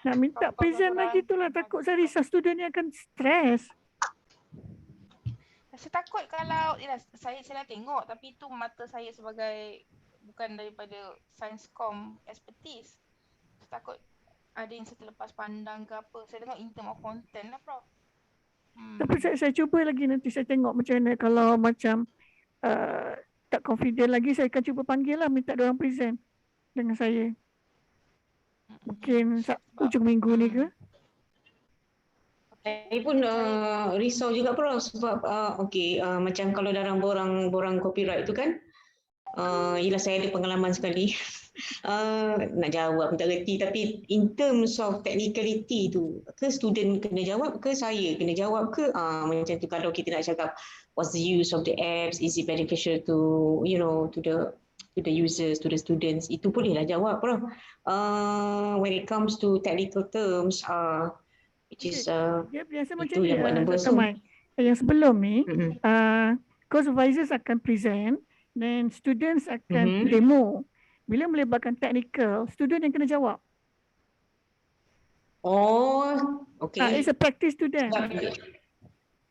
A: Nak minta present lagi tu lah. Takut saya risau student ni akan stres.
J: Saya takut kalau saya nak tengok tapi tu mata saya sebagai bukan daripada science com expertise. Saya takut ada yang saya terlepas pandang ke apa. Saya tengok in term of content lah Prof.
A: Tapi saya cuba lagi nanti saya tengok macam mana kalau macam tak confident lagi saya akan cuba panggil lah minta diorang present dengan saya. Mungkin ujung minggu ni ke?
H: Saya pun risau juga Prof sebab macam kalau dalam borang copyright tu kan yelah saya ada pengalaman sekali nak jawab tak reti tapi in terms of technicality tu ke student kena jawab ke saya kena jawab ke macam tu kalau kita nak cakap what's the use of the apps, is it beneficial to to the users, to the students, itu bolehlah jawab Prof. When it comes to technical terms which is
A: biasa macam
H: itu yang buat nervous tu.
A: Yang sebelum ni co-supervisors akan present dan students akan demo. Bila melibatkan technical, student yang kena jawab.
H: Okay.
A: It's a practice student.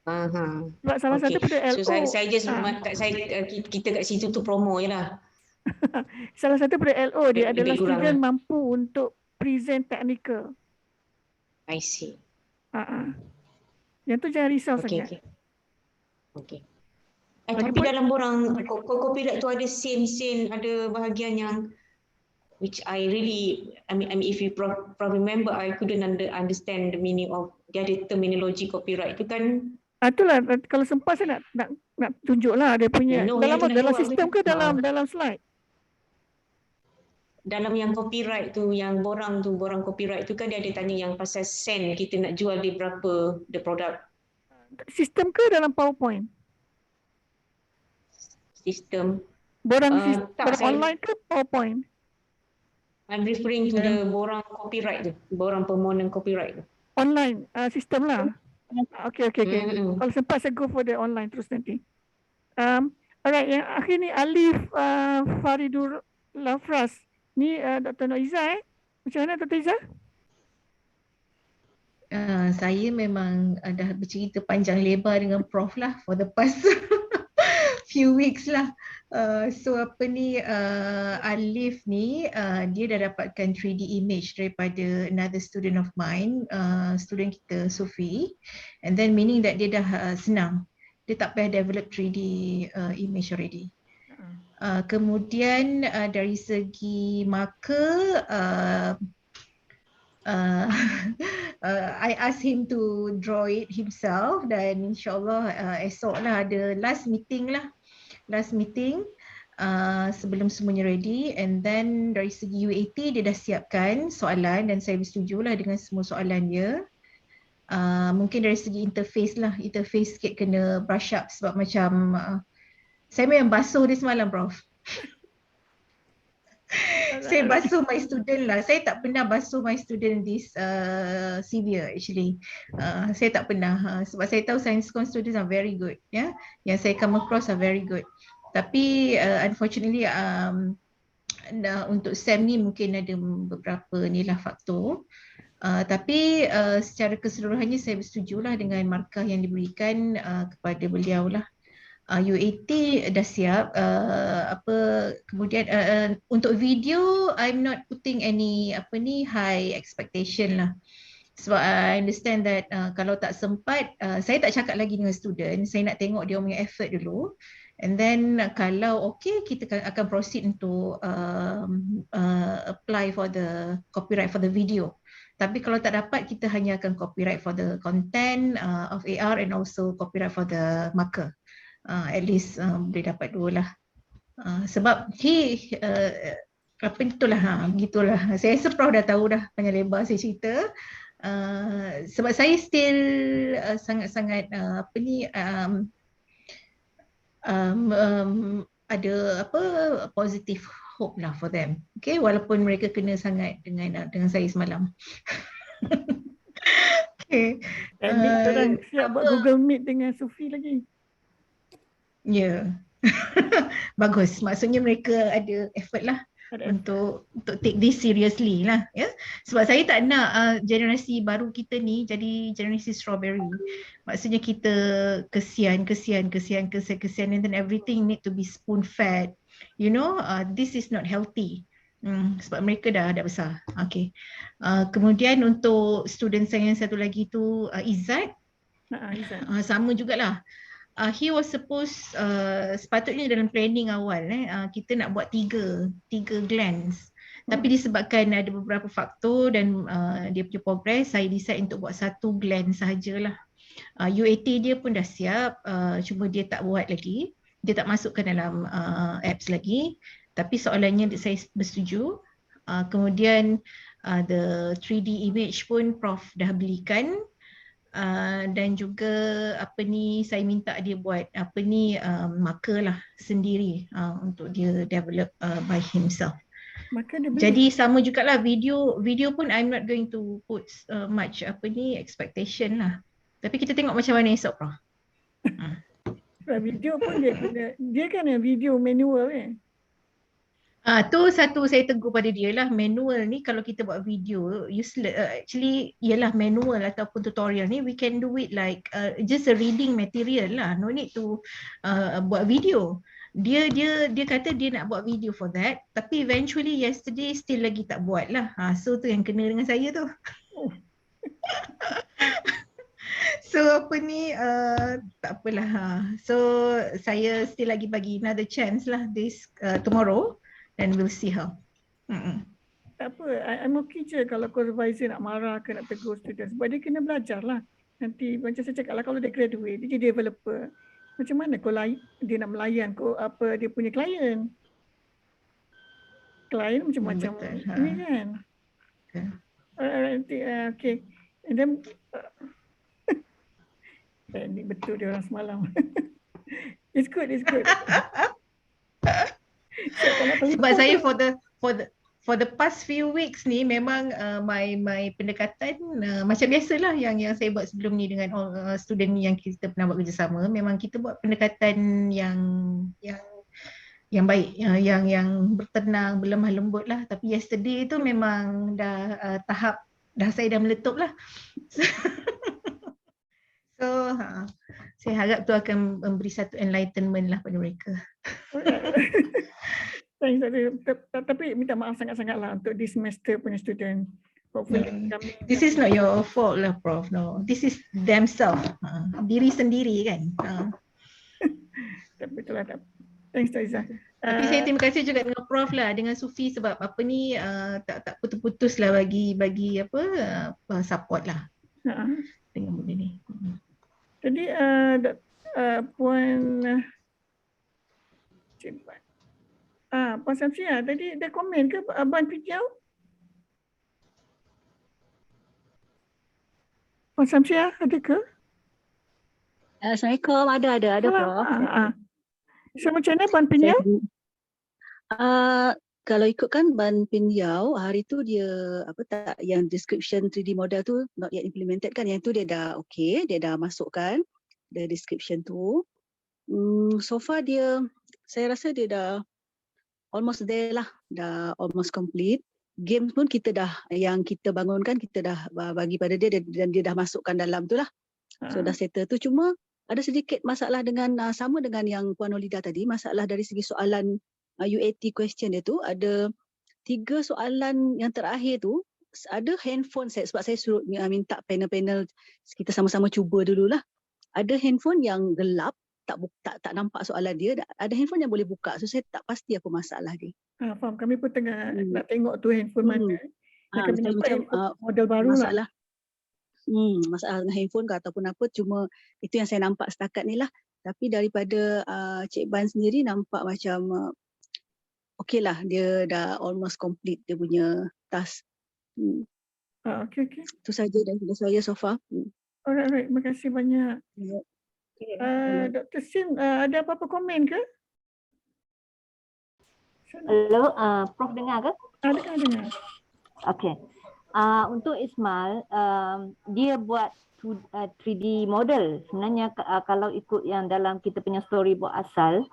A: Sebab salah satu pada LO.
H: So saya just kita kat situ tu promo je lah.
A: Salah satu pada LO dia adalah student mampu untuk present technical.
H: I see.
A: Yang tu jangan risau sangat.
H: Okay. Tapi dalam borang copyright tu ada scene ada bahagian yang which I really I mean if you probably remember I couldn't understand the meaning of dia ada terminology copyright tu kan
A: Itulah kalau sempat saya nak tunjuklah dia punya
H: No, yang kena
A: dalam
H: keluar
A: sistem ke dalam slide.
H: dalam yang copyright tu, yang borang copyright tu kan dia ada tanya yang pasal sen kita nak jual dia berapa the product.
A: Sistem ke dalam PowerPoint?
H: Sistem.
A: Borang
H: Tak, saya-
A: online ke PowerPoint?
H: I'm referring to the borang copyright tu, borang permohonan copyright tu.
A: Online sistem lah. Okay.
H: Mm-mm.
A: Kalau sempat saya go for the online terus nanti. Alright, yang akhir ni Alif Faridur Lafras. Ni Dr. Noiza Macam mana Dr. Iza?
K: Saya memang dah bercerita panjang lebar dengan Prof lah for the past few weeks lah. So Alif ni dia dah dapatkan 3D image daripada another student of mine, student kita Sufi, and then meaning that dia dah senang. Dia tak payah develop 3D image already. Kemudian dari segi marker, I asked him to draw it himself dan insyaAllah esok lah ada last meeting sebelum semuanya ready, and then dari segi UAT dia dah siapkan soalan dan saya bersetuju lah dengan semua soalan dia. Mungkin dari segi interface sikit kena brush up sebab macam saya memang basuh dia semalam Prof. Saya basuh my student lah. Saya tak pernah basuh my student this severe actually. Saya tak pernah sebab saya tahu science con students are very good, ya. Yang saya come across are very good. Tapi unfortunately untuk SEM ni mungkin ada beberapa nilah faktor. Tapi secara keseluruhannya saya bersetujulah dengan markah yang diberikan kepada beliau lah. UAT dah siap. Kemudian untuk video I'm not putting any high expectation lah. Sebab I understand that kalau tak sempat, saya tak cakap lagi dengan student, saya nak tengok dia punya effort dulu. And then kalau okay, kita akan proceed untuk apply for the copyright for the video. Tapi kalau tak dapat, kita hanya akan copyright for the content of AR and also copyright for the marker. At least boleh dapat dua lah. Sebab begitulah. Saya rasa Prof dah tahu dah panjang lebar saya cerita. Sebab saya still sangat-sangat ada positive hope lah for them. Okay, walaupun mereka kena sangat dengan saya semalam. Okay.
A: Orang siap buat Google Meet dengan Sufi lagi.
K: Ya. Bagus. Maksudnya mereka ada effort lah untuk take this seriously lah, ya. Sebab saya tak nak generasi baru kita ni jadi generasi strawberry. Maksudnya kita kesian and then everything need to be spoon fed. You know, this is not healthy. Sebab mereka dah besar. Okay. Kemudian untuk student saya yang satu lagi tu Izzat. Sama jugalah. He was supposed sepatutnya dalam planning awal kita nak buat tiga glance, tapi disebabkan ada beberapa faktor dan dia punya progress, saya decide untuk buat satu glance sahajalah. UAT dia pun dah siap, cuma dia tak buat lagi, dia tak masukkan dalam apps lagi, tapi soalannya saya bersetuju. Kemudian the 3D image pun Prof dah belikan. Dan juga saya minta dia buat marker lah sendiri untuk dia develop by himself. Jadi sama jugalah video pun I'm not going to put much expectation lah. Tapi kita tengok macam mana esok Prof.
A: Video pun dia kan video manual
K: Tu satu saya tegur pada dia lah, manual ni kalau kita buat video useless, actually ialah manual ataupun tutorial ni we can do it like just a reading material lah, no need to buat video. Dia kata dia nak buat video for that, tapi eventually yesterday still lagi tak buat lah. So tu yang kena dengan saya tu. So tak apalah. So saya still lagi bagi another chance lah this tomorrow. And we'll see how.
A: Tak apa, I'm okay je kalau supervisor nak marah ke nak tegur student sebab dia kena belajar lah. Nanti macam saya cakap lah, kalau dia graduate, dia jadi developer. Macam mana dia nak melayan dia punya klien? Klien macam-macam
K: Betul.
A: ini kan.
K: Okay.
A: Nanti, okay. And then, ini betul dia orang semalam. It's good.
K: Sebab saya for the past few weeks ni memang my pendekatan macam biasalah yang saya buat sebelum ni dengan student yang kita pernah buat kerjasama, memang kita buat pendekatan yang baik, yang bertenang, berlemah lembut lah. Tapi yesterday tu memang dah tahap saya dah meletup lah. So saya harap tu akan memberi satu enlightenment lah pada mereka.
A: Thanks, tapi minta maaf sangat-sangat lah untuk this semester punya student. Hopefully
K: This is not your fault lah, Prof. No, this is themselves. Diri sendiri kan.
A: Betul lah. Thanks, Taiza.
K: Tapi saya terima kasih juga dengan Prof lah, dengan Sufi, sebab apa ni tak putus-putus lah bagi support lah dengan benda ni.
A: Jadi Puan Puan Samsia tadi ada komen ke Abang Pijau? Puan Samsia ada ke?
L: Assalamualaikum, ada Prof.
A: So macam mana Puan Pijau?
L: Kalau ikutkan Ban Pinyau, hari tu dia yang description 3D model tu not yet implemented kan, yang tu dia dah okay, dia dah masukkan the description tu. So far saya rasa dia dah almost there lah, dah almost complete. Game pun yang kita bangunkan, kita dah bagi pada dia dan dia dah masukkan dalam tu lah. So dah settle tu, cuma ada sedikit masalah dengan sama dengan yang Puan Nolida tadi, masalah dari segi soalan UAT question dia tu, ada 3 soalan yang terakhir tu ada handphone saya, sebab saya suruh minta panel-panel kita sama-sama cuba dululah. Ada handphone yang gelap, tak nampak soalan dia, ada handphone yang boleh buka, so saya tak pasti apa masalah dia.
A: Faham, kami pun tengah nak tengok tu handphone mana. Kami nampak model baru
L: masalah.
A: lah.
L: Masalah dengan handphone ke ataupun apa, cuma itu yang saya nampak setakat ni lah. Tapi daripada Cik Ban sendiri nampak macam okey lah, dia dah almost complete dia punya task.
A: Okay.
L: Itu saja dan saya so far.
A: Alright, terima kasih banyak. Dr. Sim, ada apa-apa komen ke?
M: Hello, Prof dengar ke?
A: Dengar.
M: Okay. Untuk Ismail, dia buat 3D model. Sebenarnya kalau ikut yang dalam kita punya storyboard asal,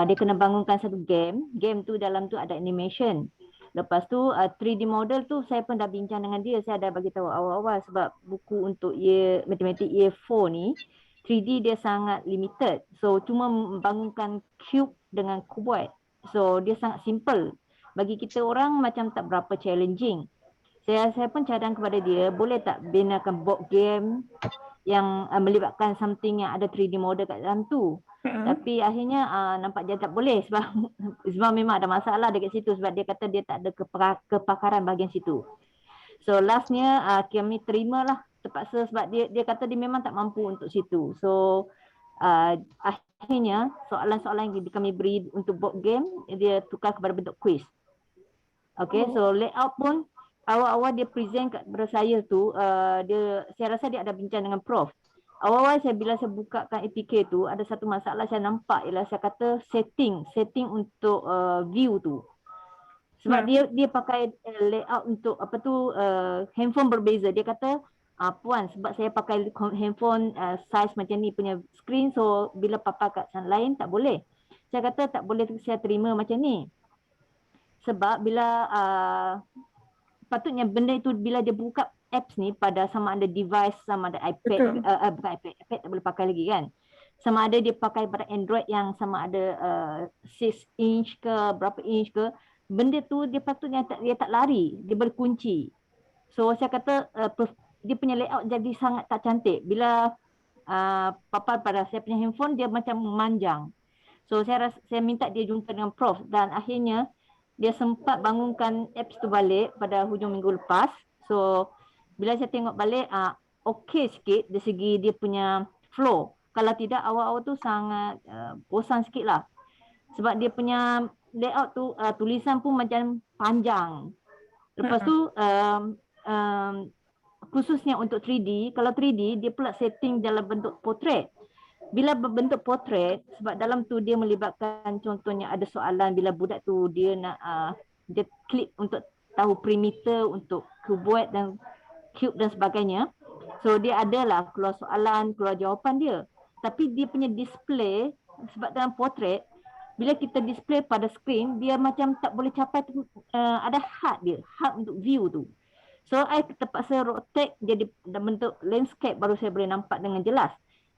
M: dia kena bangunkan satu game. Game tu dalam tu ada animation. Lepas tu 3D model tu saya pun dah bincang dengan dia. Saya dah bagi tahu awal-awal sebab buku untuk matematik year 4 ni 3D dia sangat limited. So cuma membangunkan cube dengan cuboid. So dia sangat simple. Bagi kita orang macam tak berapa challenging. Saya pun cadang kepada dia, boleh tak binakan board game yang melibatkan something yang ada 3D model kat dalam tu. Tapi akhirnya nampak dia tak boleh sebab memang ada masalah dekat situ, sebab dia kata dia tak ada kepakaran bahagian situ. So lastnya kami terimalah terpaksa sebab dia kata dia memang tak mampu untuk situ. So akhirnya soalan-soalan yang kami beri untuk board game dia tukar kepada bentuk quiz. Okay, so layout pun awal-awal dia present kepada saya tu, saya rasa dia ada bincang dengan Prof. Awal-awal bila saya bukakan APK tu, ada satu masalah saya nampak ialah saya kata setting untuk view tu. Sebab dia pakai layout untuk handphone berbeza. Dia kata, Puan, sebab saya pakai handphone size macam ni punya screen, so bila papa kat sana lain tak boleh. Saya kata tak boleh saya terima macam ni. Sebab bila patutnya benda itu bila dia buka apps ni pada sama ada device, sama ada iPad, bukan iPad tak boleh pakai lagi kan. Sama ada dia pakai pada Android yang sama ada 6 inch ke berapa inch ke, benda tu dia patutnya dia tak lari, dia berkunci. So saya kata dia punya layout jadi sangat tak cantik. Bila papan pada saya punya handphone dia macam memanjang. So saya minta dia jumpa dengan Prof dan akhirnya dia sempat bangunkan apps tu balik pada hujung minggu lepas. So bila saya tengok balik okey sikit dari segi dia punya flow. Kalau tidak awal-awal tu sangat bosan sikit lah. Sebab dia punya layout tu tulisan pun macam panjang. Lepas tu khususnya untuk 3D, kalau 3D dia pula setting dalam bentuk portrait. Bila berbentuk portrait, sebab dalam tu dia melibatkan contohnya ada soalan bila budak tu dia nak dia klik untuk tahu perimeter untuk cuboid dan cube dan sebagainya. So dia adalah keluar soalan, keluar jawapan dia. Tapi dia punya display sebab dalam portrait bila kita display pada skrin dia macam tak boleh capai ada had dia, had untuk view tu. So I terpaksa rotate jadi dalam bentuk landscape baru saya boleh nampak dengan jelas.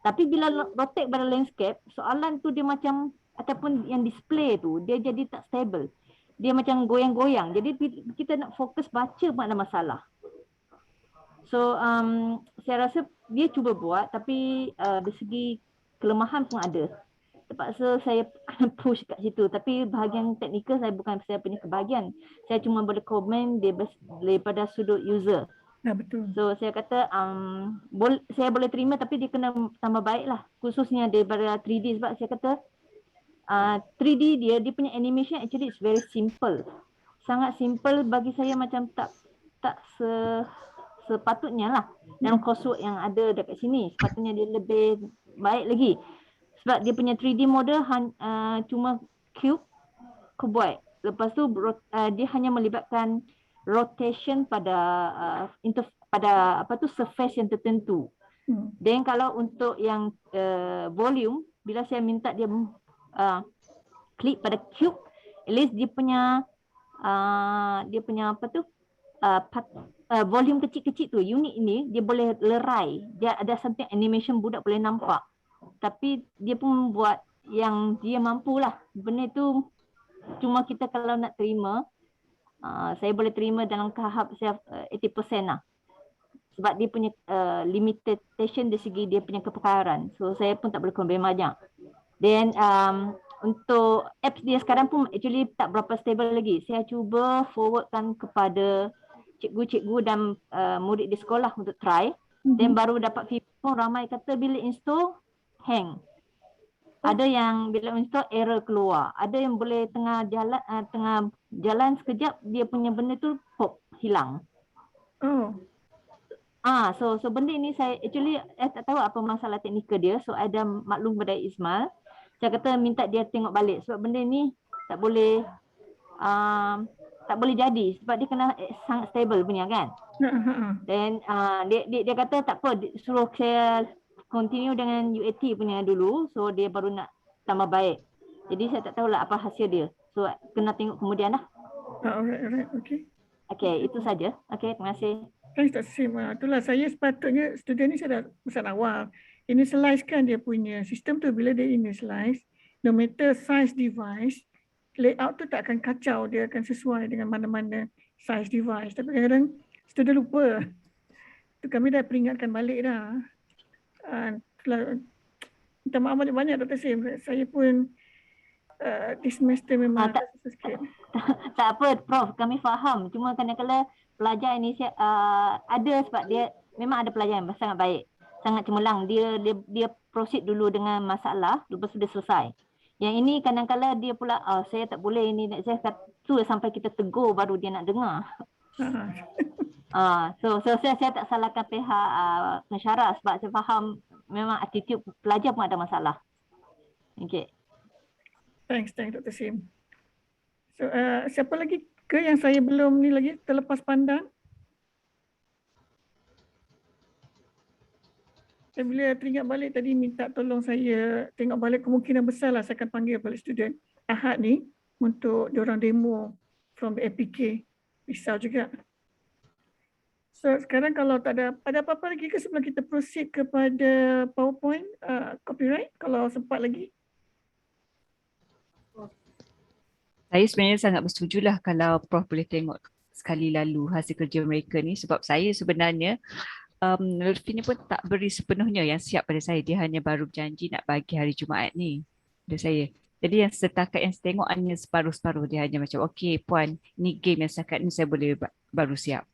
M: Tapi bila rotate pada landscape, soalan tu dia macam ataupun yang display tu dia jadi tak stable. Dia macam goyang-goyang. Jadi kita nak fokus baca pun ada masalah. So saya rasa dia cuba buat tapi dari segi kelemahan pun ada. Terpaksa saya push kat situ. Tapi bahagian teknikal saya bukan saya punya kebahagiaan. Saya cuma boleh komen daripada sudut user.
A: Ya, betul.
M: So saya kata saya boleh terima tapi dia kena tambah baik lah. Khususnya daripada 3D sebab saya kata 3D dia punya animation actually is very simple. Sangat simple bagi saya macam tak sepatutnya lah. Dalam coursework yang ada dekat sini sepatutnya dia lebih baik lagi. Sebab dia punya 3D model cuma cuboid. Lepas tu dia hanya melibatkan rotation pada surface yang tertentu. Dan kalau untuk yang volume, bila saya minta dia klik pada cube, at least dia punya volume kecil-kecil tu, unit ini dia boleh lerai. Dia ada something animation budak boleh nampak. Tapi dia pun buat yang dia mampulah. Benda tu cuma kita kalau nak terima, saya boleh terima dalam tahap 80% lah. Sebab dia punya limitation dari segi dia punya kepakaran. So saya pun tak boleh komen banyak. Then untuk apps dia sekarang pun actually tak berapa stable lagi. Saya cuba forwardkan kepada cikgu-cikgu dan murid di sekolah untuk try. Then baru dapat feedback ramai kata bila install hang. Ada yang bila install error keluar. Ada yang boleh tengah jalan sekejap dia punya benda tu pop hilang. So benda ni saya actually tak tahu apa masalah teknikal dia. So ada maklum pada Ismail. Saya kata minta dia tengok balik sebab benda ni tak boleh jadi sebab dia kena sangat stable punya kan. Dan dia kata tak apa suruh saya continue dengan UAT punya dulu, so dia baru nak tambah baik. Jadi saya tak tahulah apa hasil dia. So kena tengok kemudian lah.
A: Alright, okay.
M: Okay, itu saja. Okay, terima kasih.
A: Thanks Dr. Sim. Itulah saya sepatutnya student ni saya dah pesan awal. Initialize kan dia punya sistem tu bila dia initialize, no matter size device, layout tu tak akan kacau, dia akan sesuai dengan mana-mana size device. Tapi kadang-kadang student lupa. Tu kami dah peringatkan balik dah. Minta maaf banyak-banyak Dr. Sim. Saya pun di semester memang susah sikit.
M: Tak apa Prof, kami faham. Cuma kadang-kadang pelajar ini ada sebab dia memang ada pelajar yang sangat baik. Sangat cemerlang. Dia proceed dulu dengan masalah, lepas tu dia selesai. Yang ini kadang-kadang dia pula saya tak boleh ini, saya tu sampai kita tegur baru dia nak dengar. So saya tak salahkan pihak pensyarah sebab saya faham memang attitude pelajar pun ada masalah. Okay.
A: Thanks Dr. Sim. So siapa lagi ke yang saya belum ni lagi terlepas pandang? Saya bila teringat balik tadi minta tolong saya tengok balik, kemungkinan besar lah saya akan panggil balik student Ahad ni untuk diorang demo from the APK. Risau juga. So sekarang kalau tak ada apa-apa lagi ke sebelum kita proceed kepada PowerPoint copyright kalau sempat lagi?
F: Saya sebenarnya sangat bersetujulah kalau Prof boleh tengok sekali lalu hasil kerja mereka ni sebab saya sebenarnya Lutfi ni pun tak beri sepenuhnya yang siap pada saya. Dia hanya baru berjanji nak bagi hari Jumaat ni pada saya. Jadi yang setakat yang saya tengok hanya separuh-separuh. Dia hanya macam okey puan, ni game yang setakat ni saya boleh baru siap.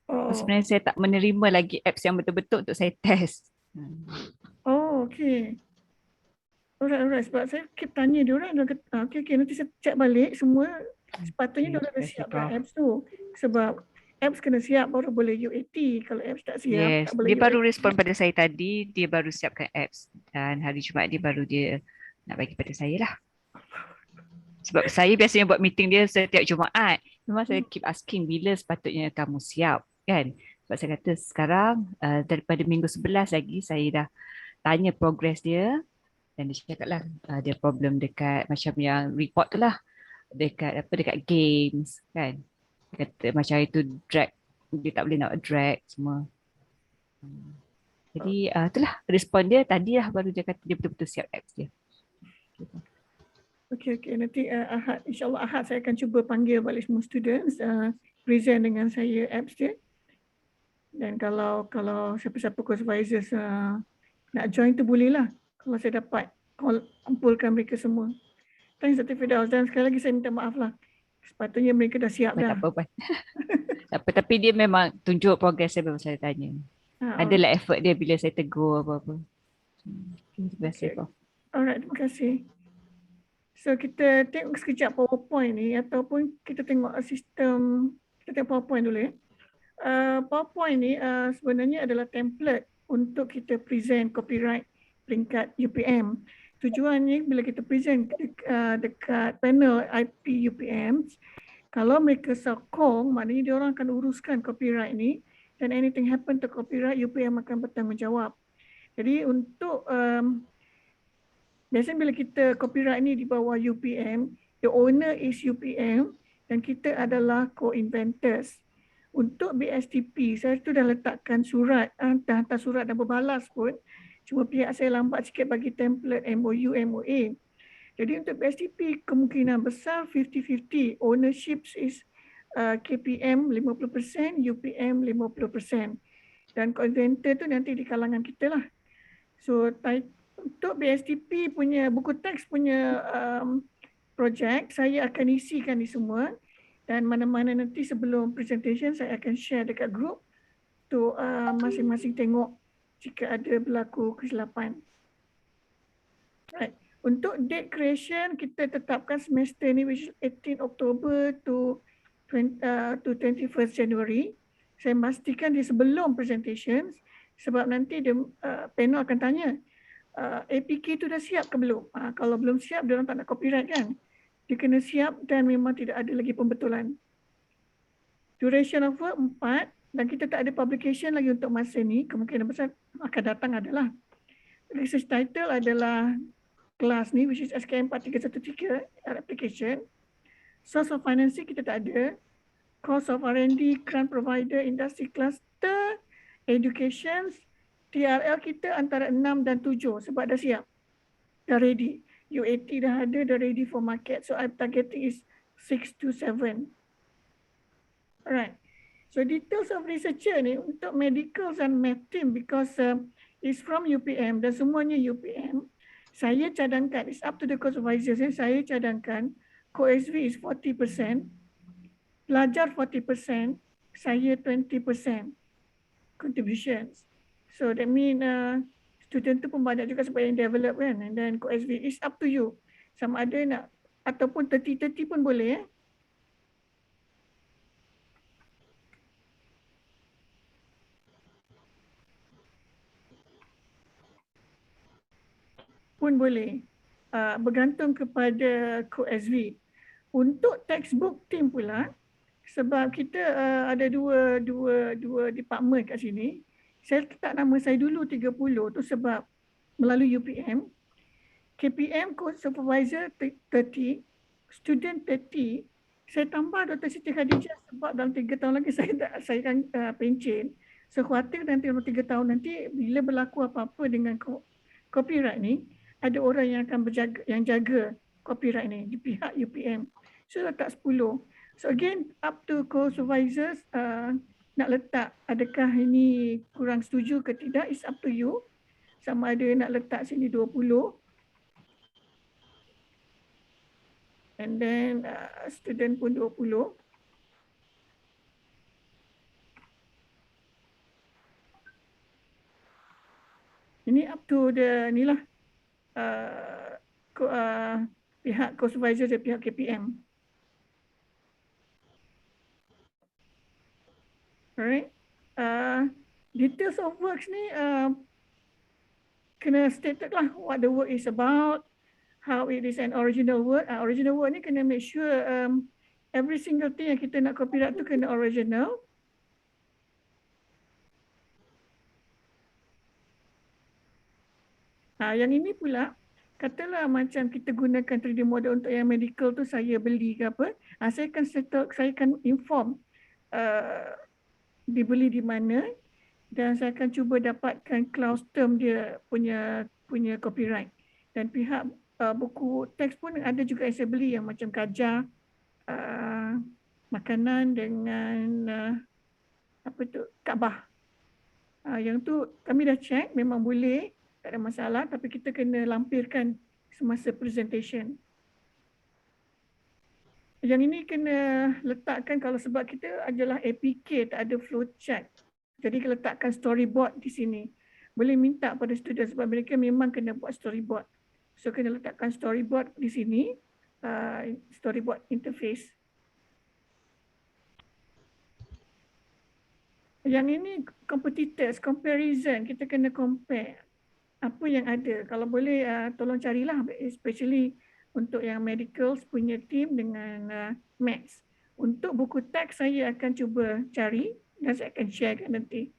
A: Oh,
F: Sebenarnya saya tak menerima lagi apps yang betul-betul untuk saya test.
A: oh, okay. Alright. Sebab saya keep tanya dia orang, dia kata, okay, nanti saya check balik semua. Sepatutnya dia orang dah
F: Terima kasih,
A: siapkan
F: Prof.
A: apps tu. Sebab apps kena siap baru boleh UAT. Kalau apps tak siap,
F: Yes,
A: tak boleh
F: dia baru
A: UAT.
F: respon pada saya tadi, dia baru siapkan apps dan hari Jumaat dia nak bagi pada saya lah. Sebab saya biasanya buat meeting dia setiap Jumaat. Memang saya keep asking bila sepatutnya kamu siap kan. Sebab saya kata sekarang daripada minggu 11 lagi saya dah tanya progress dia dan dia cakap lah dia problem dekat macam yang report tu lah. Dekat games kan. Dia kata macam itu drag, dia tak boleh nak drag semua. Jadi itulah respon dia tadi lah baru dia kata dia betul-betul siap apps dia.
A: Okay. Nanti Ahad, insyaAllah Ahad saya akan cuba panggil balik semua students, present dengan saya apps dia. Dan kalau siapa-siapa supervisors nak join tu bolehlah. Kalau saya dapat kumpulkan mereka semua. Thanks Dr. Firdaus, dan sekali lagi saya minta maaf lah. Sepatutnya mereka dah siap dah.
F: Tak apa. Tapi dia memang tunjuk progress saya bila saya tanya. Adalah effort dia bila saya tegur apa-apa. Terima kasih, Prof.
A: Alright, terima kasih. So kita tengok sekejap PowerPoint ni ataupun kita tengok sistem, kita tengok PowerPoint dulu ya. PowerPoint ni sebenarnya adalah template untuk kita present copyright peringkat UPM. Tujuannya bila kita present dekat panel IP UPM, kalau mereka sokong, maknanya dia orang akan uruskan copyright ni dan anything happen to copyright, UPM akan bertanggungjawab. Jadi untuk biasanya bila kita copyright ni di bawah UPM, the owner is UPM dan kita adalah co-inventors. Untuk BSTP, saya tu dah letakkan surat, dah hantar surat dan berbalas pun. Cuma pihak saya lambat sikit bagi template MOU, MOA. Jadi untuk BSTP, kemungkinan besar 50-50. Ownership is KPM 50%, UPM 50%. Dan co-inventor tu nanti di kalangan kita lah. So untuk BSTP punya buku teks punya projek, saya akan isikan ni semua. Dan mana-mana nanti sebelum presentation saya akan share dekat group untuk masing-masing tengok jika ada berlaku kesilapan. Right. Untuk date creation kita tetapkan semester ni which is 18 October to 21st January. Saya pastikan dia sebelum presentation sebab nanti dia, panel akan tanya APK tu dah siap ke belum? Kalau belum siap dia orang tak nak copyright kan? Dia kena siap dan memang tidak ada lagi pembetulan. Duration of work 4 dan kita tak ada publication lagi untuk masa ni. Kemungkinan besar akan datang adalah research title adalah kelas ni which is SKM 4313 application. Source of financing kita tak ada. Cost of R&D, grant provider, industry cluster, education, TRL kita antara 6 dan 7 sebab dah siap. Dah ready. UAT dah ada, dah ready for market. So I'm targeting is 6 to 7. Alright. So details of researcher ni untuk medical and math team because it's from UPM dan semuanya UPM. Saya cadangkan, it's up to the co-supervisors. Saya cadangkan co-SV is 40%, pelajar 40%, saya 20% contributions. So that mean student tu pun banyak juga sebab yang develop kan. And then co-SV is up to you. Sama ada nak ataupun 30-30 pun boleh pun boleh. Bergantung kepada co-SV. Untuk textbook team pula, sebab kita ada dua department kat sini, saya letak nama saya dulu 30 tu sebab melalui UPM, KPM co-supervisor 30, student 30, saya tambah Dr. Siti Khadijah sebab dalam 3 tahun lagi saya akan pencen. So khawatir nanti dalam 3 tahun nanti bila berlaku apa-apa dengan copyright ni, ada orang yang akan jaga copyright ni di pihak UPM. So letak 10. So again up to co-supervisors nak letak adakah ini kurang setuju ke tidak, is up to you. Sama ada nak letak sini 20. And then student pun 20. Ini up to the ni lah pihak co-supervisor dan pihak KPM. Alright. Details of works ni kena stated lah what the work is about, how it is an original work. Original work ni kena make sure every single thing yang kita nak copyright tu kena original. Yang ini pula, katalah macam kita gunakan 3D model untuk yang medical tu saya beli ke apa, saya akan inform dibeli di mana dan saya akan cuba dapatkan clause term dia punya copyright. Dan pihak buku teks pun ada juga yang saya beli yang macam Kajar, makanan dengan apa tu, Kaabah. Yang tu kami dah check, memang boleh, tak ada masalah, tapi kita kena lampirkan semasa presentation. Yang ini kena letakkan kalau sebab kita adalah APK, tak ada flowchart. Jadi kita letakkan storyboard di sini. Boleh minta pada student sebab mereka memang kena buat storyboard. So kena letakkan storyboard di sini, storyboard interface. Yang ini competitors, comparison, kita kena compare apa yang ada. Kalau boleh tolong carilah, especially untuk yang medicals punya team dengan maths. Untuk buku teks saya akan cuba cari dan saya akan sharekan nanti.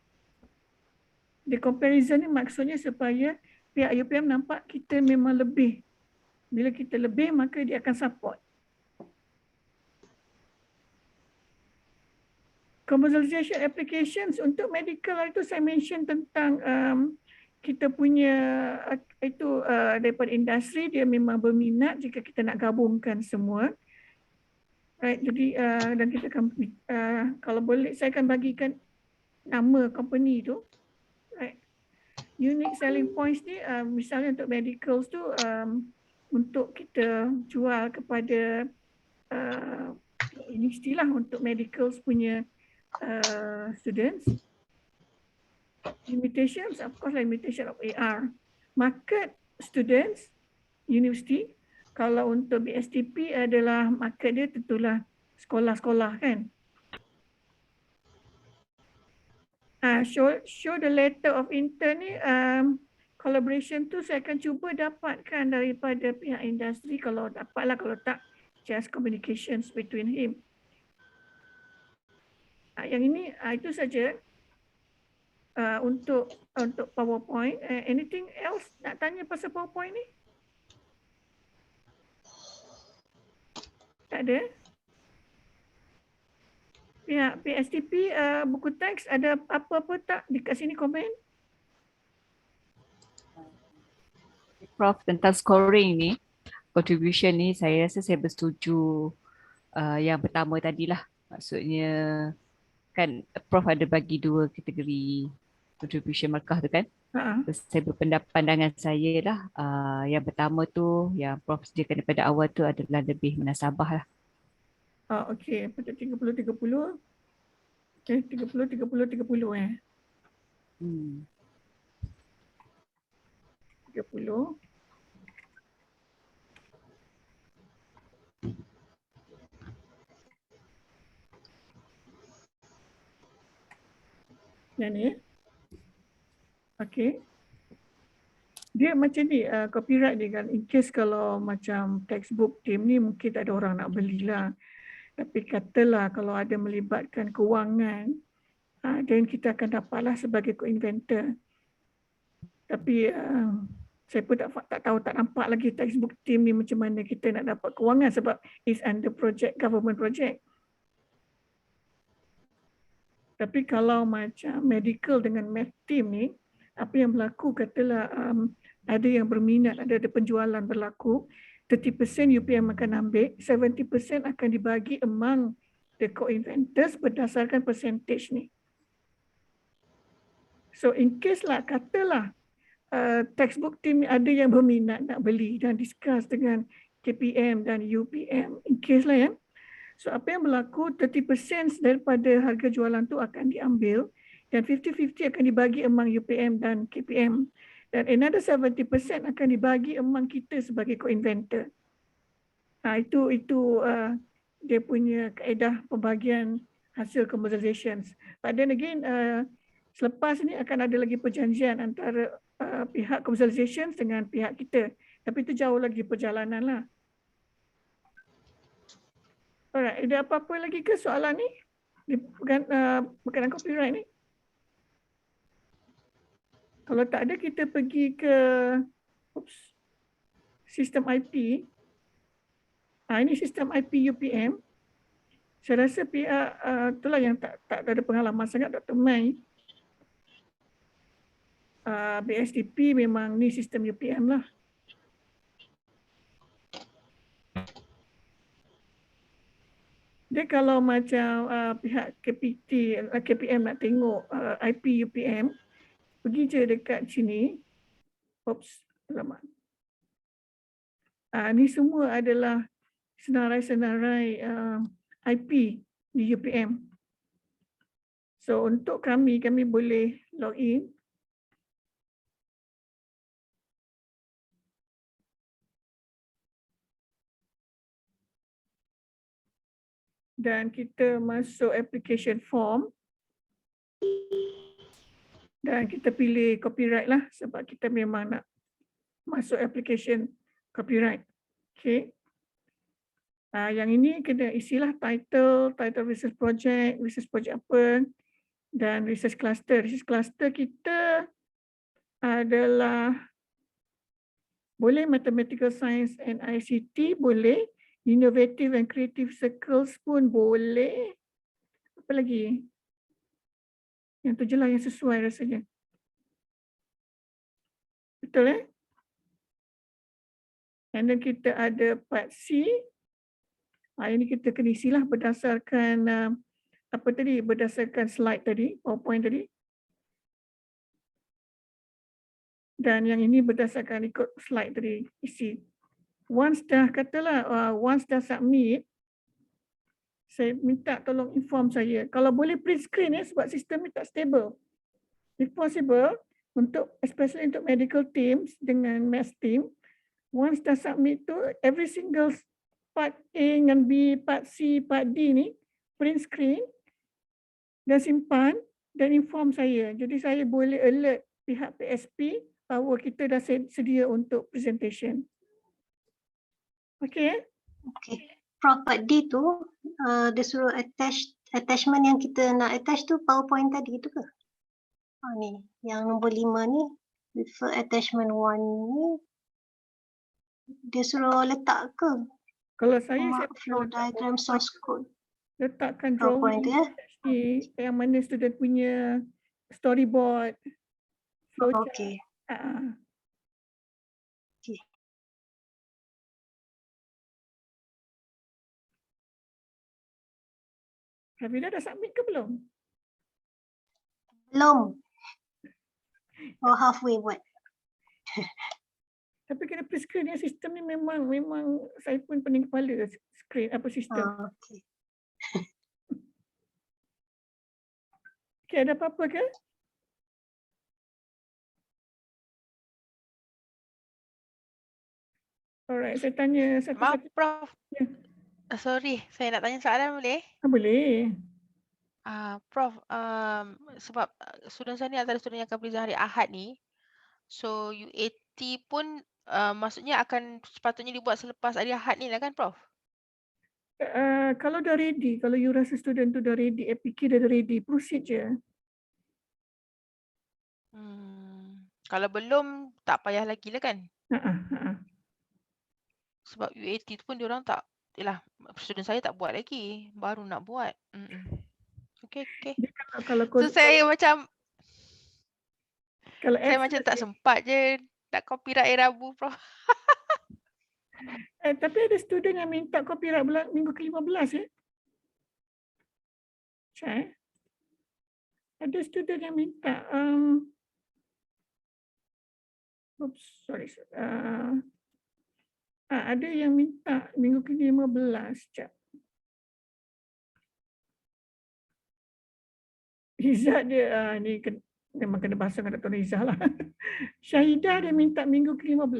A: The comparison ni maksudnya supaya pihak UPM nampak kita memang lebih. Bila kita lebih maka dia akan support. Commercialization applications untuk medical itu saya mention tentang kita punya itu daripada industri dia memang berminat jika kita nak gabungkan semua. Right, jadi dan kita akan kalau boleh saya akan bagikan nama company tu. Right. Unique selling points ni misalnya untuk medicals tu untuk kita jual kepada universiti lah untuk medicals punya students. Limitations, of course, limitation of AR. Market students, university. Kalau untuk BSTP adalah market dia tentulah sekolah-sekolah kan. Show the letter of intent ni, collaboration tu saya akan cuba dapatkan daripada pihak industri kalau dapatlah, kalau tak just communications between him. Yang ini itu saja. Untuk PowerPoint. Anything else nak tanya pasal PowerPoint ni? Tak ada? Pihak PSTP buku teks ada apa-apa tak dekat sini komen?
F: Prof, tentang scoring ni, contribution ni saya rasa saya bersetuju yang pertama tadilah. Maksudnya kan Prof ada bagi dua kategori contribution markah tu kan. Saya berpandangan saya lah, yang pertama tu yang Prof sediakan daripada awal tu adalah lebih munasabah lah.
A: Okey, pada 30-30. Okay, 30-30-30 30. Yang ni. Okey. Dia macam ni copyright dia kan. In case kalau macam textbook team ni mungkin tak ada orang nak belilah. Tapi katalah kalau ada melibatkan kewangan, dan kita akan dapatlah sebagai co-inventor. Tapi saya pun tak tahu, tak nampak lagi textbook team ni macam mana kita nak dapat kewangan sebab it's under project, government project. Tapi kalau macam medical dengan math team ni, apa yang berlaku katalah ada yang berminat, ada penjualan berlaku, 30% UPM akan ambil, 70% akan dibagi among the co-inventors berdasarkan percentage ni. So in case lah, katalah textbook team ada yang berminat nak beli dan discuss dengan KPM dan UPM, in case lah ya. So apa yang berlaku, 30% daripada harga jualan tu akan diambil dan 50-50 akan dibagi among UPM dan KPM. Dan another 70% akan dibagi among kita sebagai co-inventor. Itu dia punya kaedah pembagian hasil commercializations. But then again, selepas ni akan ada lagi perjanjian antara pihak commercializations dengan pihak kita. Tapi itu jauh lagi perjalanan lah. Alright, ada apa-apa lagi ke soalan ni? Berkenaan copyright ni? Kalau tak ada, kita pergi ke sistem IP. Ini sistem IP UPM. Saya rasa pihak itulah yang tak ada pengalaman sangat, Dr. Mai. BSDP memang ni sistem UPM lah. Dia kalau macam pihak KPM nak tengok IP UPM, pergi je dekat sini. Alamak. Ni semua adalah senarai-senarai IP di UPM. So untuk kami boleh log in. Dan kita masuk application form. Dan kita pilih copyright lah sebab kita memang nak masuk application copyright. Okay. Yang ini kena isilah title research project apa, dan research cluster. Research cluster kita adalah boleh mathematical science and ICT, boleh innovative and creative circles pun boleh. Apa lagi? Yang tu je lah yang sesuai rasanya. Betul And then kita ada part C. Ini kita kena isilah berdasarkan berdasarkan slide tadi, PowerPoint tadi. Dan yang ini berdasarkan ikut slide tadi isi. Once dah submit, saya minta tolong inform saya. Kalau boleh print screen sebab sistem ni tak stable. If possible, especially untuk medical teams dengan maths team, once dah submit tu, every single part A dan B, part C, part D ni, print screen dan simpan dan inform saya. Jadi saya boleh alert pihak PSP bahawa kita dah sedia untuk presentation. Okay.
B: Prof, part D tu, dia suruh attachment yang kita nak attach tu PowerPoint tadi tu ke? Ni, yang nombor 5 ni, refer attachment 1 ni, dia suruh letak ke?
A: Kalau saya
B: flow diagram source code.
A: Letakkan drawing yang mana student punya storyboard, flowchart.
B: Okay.
A: Hafida dah submit ke belum?
B: Belum. Halfway buat.
A: Tapi kena print screen sistem ni memang saya pun pening kepala screen sistem.
B: Okay.
A: Okay, ada apa-apa ke? Alright, saya tanya satu-satu.
J: Maaf, Prof. Sorry, saya nak tanya soalan boleh?
A: Boleh.
J: Prof, sebab student saya ni antara student yang akan present hari Ahad ni, so UAT pun maksudnya akan sepatutnya dibuat selepas hari Ahad ni lah kan, Prof?
A: Kalau dah ready, kalau you rasa student tu dah ready, APK dah ready, proceed je.
J: Kalau belum, tak payah lagi lah kan? Sebab UAT tu pun diorang tak, student saya tak buat lagi, baru nak buat. Okay. So saya macam, saya macam tak sempat je nak copyright hari Rabu, Prof.
A: Tapi ada student yang minta copyright minggu ke-15 Ada student yang minta ada yang minta minggu ke-15 sekejap. Izzat dia ni Memang kena bahasa dengan Dr. Rizal lah. Syahidah dia minta minggu ke-15.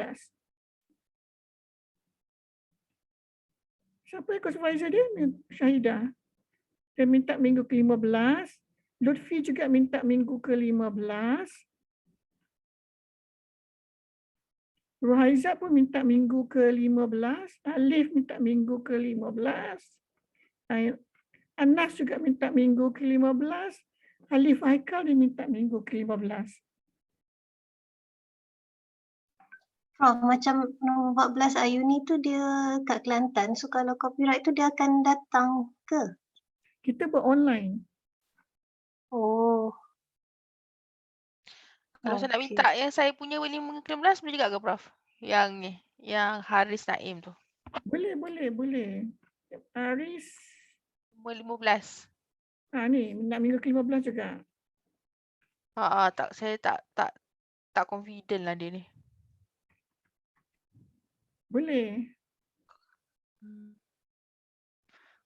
A: Siapa yang supervisor dia? Syahidah. Dia minta minggu ke-15. Lutfi juga minta minggu ke-15. Ruhaizat pun minta minggu ke-15. Alif minta minggu ke-15. Anas juga minta minggu ke-15. Alif Haikal dia minta minggu ke-15.
B: Prof, macam nombor 14 Ayuni tu dia kat Kelantan. So kalau copyright tu dia akan datang ke?
A: Kita buat online.
B: Oh.
J: Kalau saya nak minta yang saya punya minggu ke-15 boleh juga ke Prof? Yang ni, yang Haris Naim tu.
A: Boleh. Haris.
J: Nombor 15.
A: Ni nak minggu ke-15 juga.
J: Saya tak confident lah dia ni.
A: Boleh.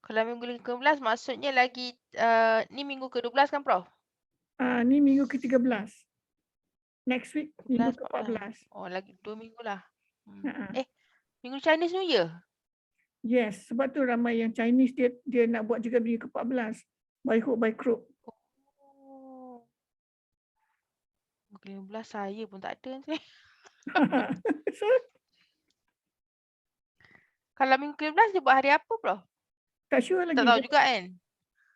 J: Kalau minggu ke-15 maksudnya lagi ni minggu ke-12 kan Prof?
A: Ni minggu ke-13. Next week minggu ke-14.
J: Oh, lagi 2 minggu lah. Minggu Chinese New Year?
A: Yes, sebab tu ramai yang Chinese dia nak buat juga minggu ke-14. By hook by crook.
J: Oh. Minggu ke-15 saya pun tak ada ni.
A: So,
J: kalau minggu ke-15 dia buat hari apa Prof?
A: tak sure lagi.
J: Tak tahu juga kan?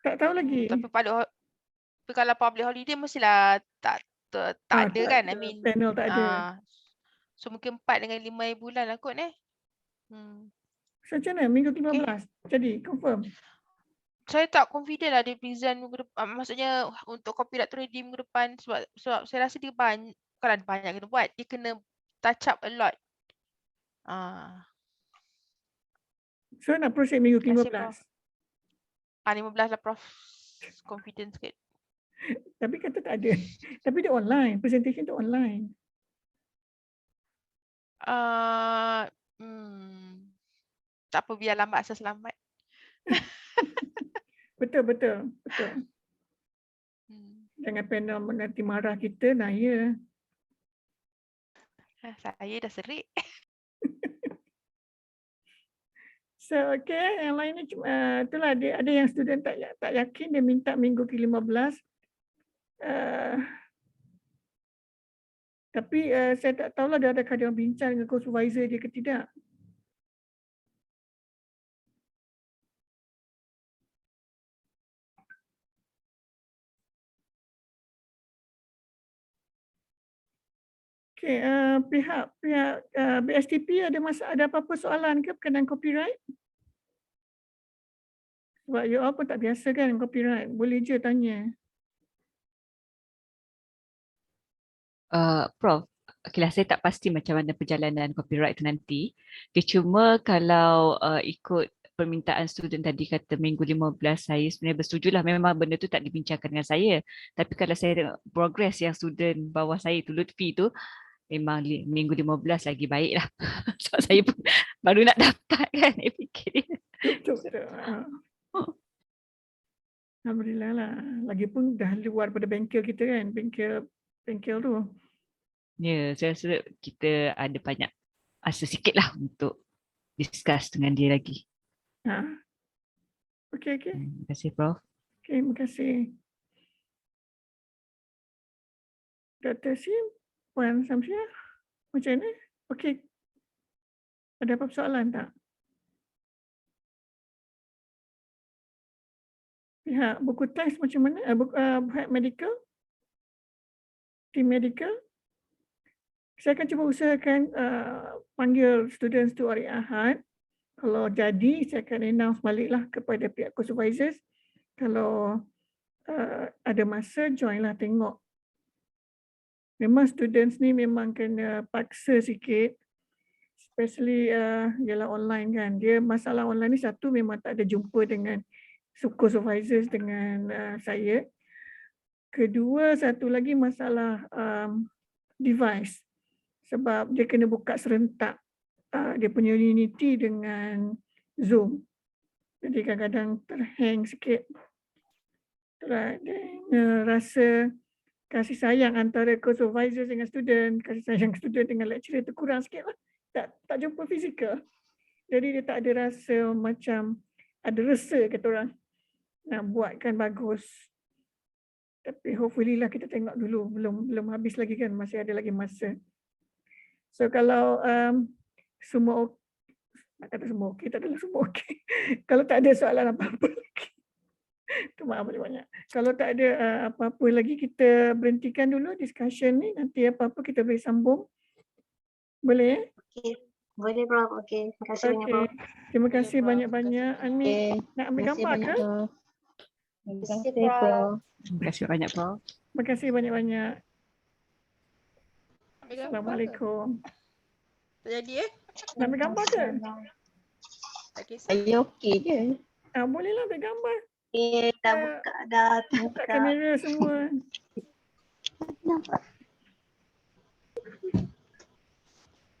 A: Tak tahu lagi.
J: Tapi kalau public holiday mestilah tak ada kan? I mean,
A: panel tak ada.
J: So mungkin 4 dengan 5 bulan lah kot
A: So macam mana minggu ke-15? Jadi confirm.
J: Saya tak confident lah dia present minggu depan. Maksudnya untuk copyright tu ready minggu depan sebab saya rasa dia banyak kena buat. Dia kena touch up a lot.
A: So nak proceed minggu ke-15.
J: 15 lah Prof. Confident sikit.
A: Tapi kata tak ada. Tapi dia online. Presentation tu online.
J: Tak apa, biar lambat asal selamat.
A: Betul. Jangan panel nanti marah kita. Nah, ya.
J: Saya dah serik.
A: So, okay. Yang lain ni itulah ada yang student tak yakin dia minta minggu ke-15. Tapi saya tak tahulah dia adakah dia bincang dengan supervisor dia ke tidak. Okay, pihak BSTP ada apa-apa soalan ke berkenaan copyright? Sebab you all pun tak biasa kan copyright. Boleh je tanya.
F: Prof, okeylah, saya tak pasti macam mana perjalanan copyright tu nanti. Cuma kalau ikut permintaan student tadi kata minggu 15, saya sebenarnya bersetujulah, memang benda tu tak dibincangkan dengan saya. Tapi kalau saya tengok progress yang student bawah saya tu, Lutfi tu, memang minggu 15 lagi baik lah. Sebab saya pun baru nak dapat kan. Saya fikir.
A: Betul. Alhamdulillah lah. Lagipun dah luar pada bengkel kita kan. Bengkel tu.
F: Ya, saya rasa kita ada banyak masa sikit lah untuk discuss dengan dia lagi.
A: Okay.
F: Terima kasih Prof.
A: Okay, terima kasih. Dr. Sim, Puan Samsyah, macam mana? Okay. Ada apa soalan tak? Pihak buku teks macam mana? Pihak medical? Tim medical? Saya akan cuba usahakan panggil students tu hari Ahad. Kalau jadi, saya akan announce baliklah kepada pihak co-supervisors. Kalau ada masa, join lah tengok. Memang students ni memang kena paksa sikit. Especially ialah online kan. Dia masalah online ni satu memang tak ada jumpa dengan co-supervisors dengan saya. Kedua, satu lagi masalah device. Sebab dia kena buka serentak dia punya Unity dengan Zoom. Jadi kadang-kadang terhang sikit. Dia rasa kasih sayang antara co-supervisor dengan student, kasih sayang student dengan lecturer tu kurang sikit lah. Tak jumpa fizikal. Jadi dia tak ada rasa macam ada rasa kata orang nak buatkan bagus. Tapi hopefully lah kita tengok dulu, belum habis lagi kan, masih ada lagi masa. So kalau semua nak kata semua okey, tak adalah semua okey. Kalau tak ada soalan apa-apa lagi. Tu maaf banyak-banyak. Kalau tak ada apa-apa lagi, kita berhentikan dulu discussion ni. Nanti apa-apa kita boleh sambung. Boleh?
B: Okey. Boleh Prof. Okey. Terima kasih banyak Prof.
A: Terima kasih banyak-banyak. Ani nak ambil gambar ke?
D: Terima kasih Prof.
F: Terima kasih banyak, Prof.
A: Terima kasih banyak-banyak.
J: Ambil gambar ke?
A: Assalamualaikum.
J: Tak jadi
A: Nak ambil gambar ke?
J: Tak kisah.
D: Saya okey je.
A: Bolehlah ambil gambar.
B: Okey, dah buka dah.
A: Buka kamera semua.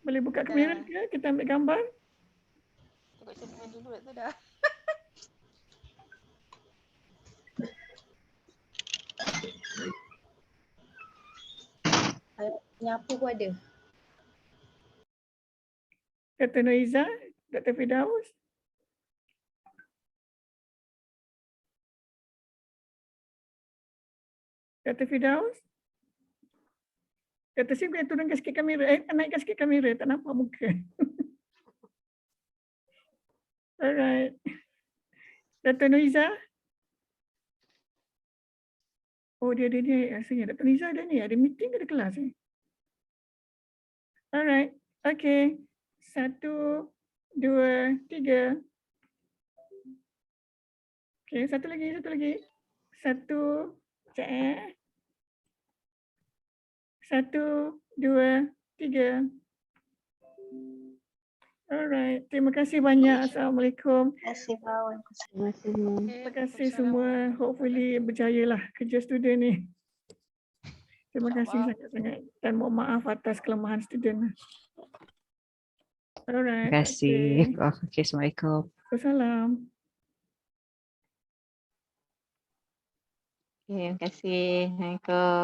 A: Boleh buka kamera ke? Kita ambil gambar.
J: Tengok sentimen dulu tak dah.
E: Penyapu pun ada.
A: Dr. Noiza, Dr. Firdaus. Dr. Firdaus. Dr. Sim kena turunkan sikit kamera. Naikkan sikit kamera. Tak nampak muka. Alright. Dr. Noiza. Oh, dia ada ni. Rasanya Dr. Noiza ada ni. Ada meeting ke ada kelas ni? Alright. Okay. 1, 2, 3. Okay, satu lagi. 1, sekejap 1, 2, 3. Alright. Terima kasih banyak. Assalamualaikum.
B: Terima kasih Prof.
A: Terima kasih semua. Hopefully berjayalah kerja student ni. Terima kasih sangat-sangat. Dan mohon maaf atas kelemahan student. Alright.
F: Terima kasih, Prof. Okay, Assalamualaikum.
A: Salam.
I: Okay, terima kasih. Assalamualaikum.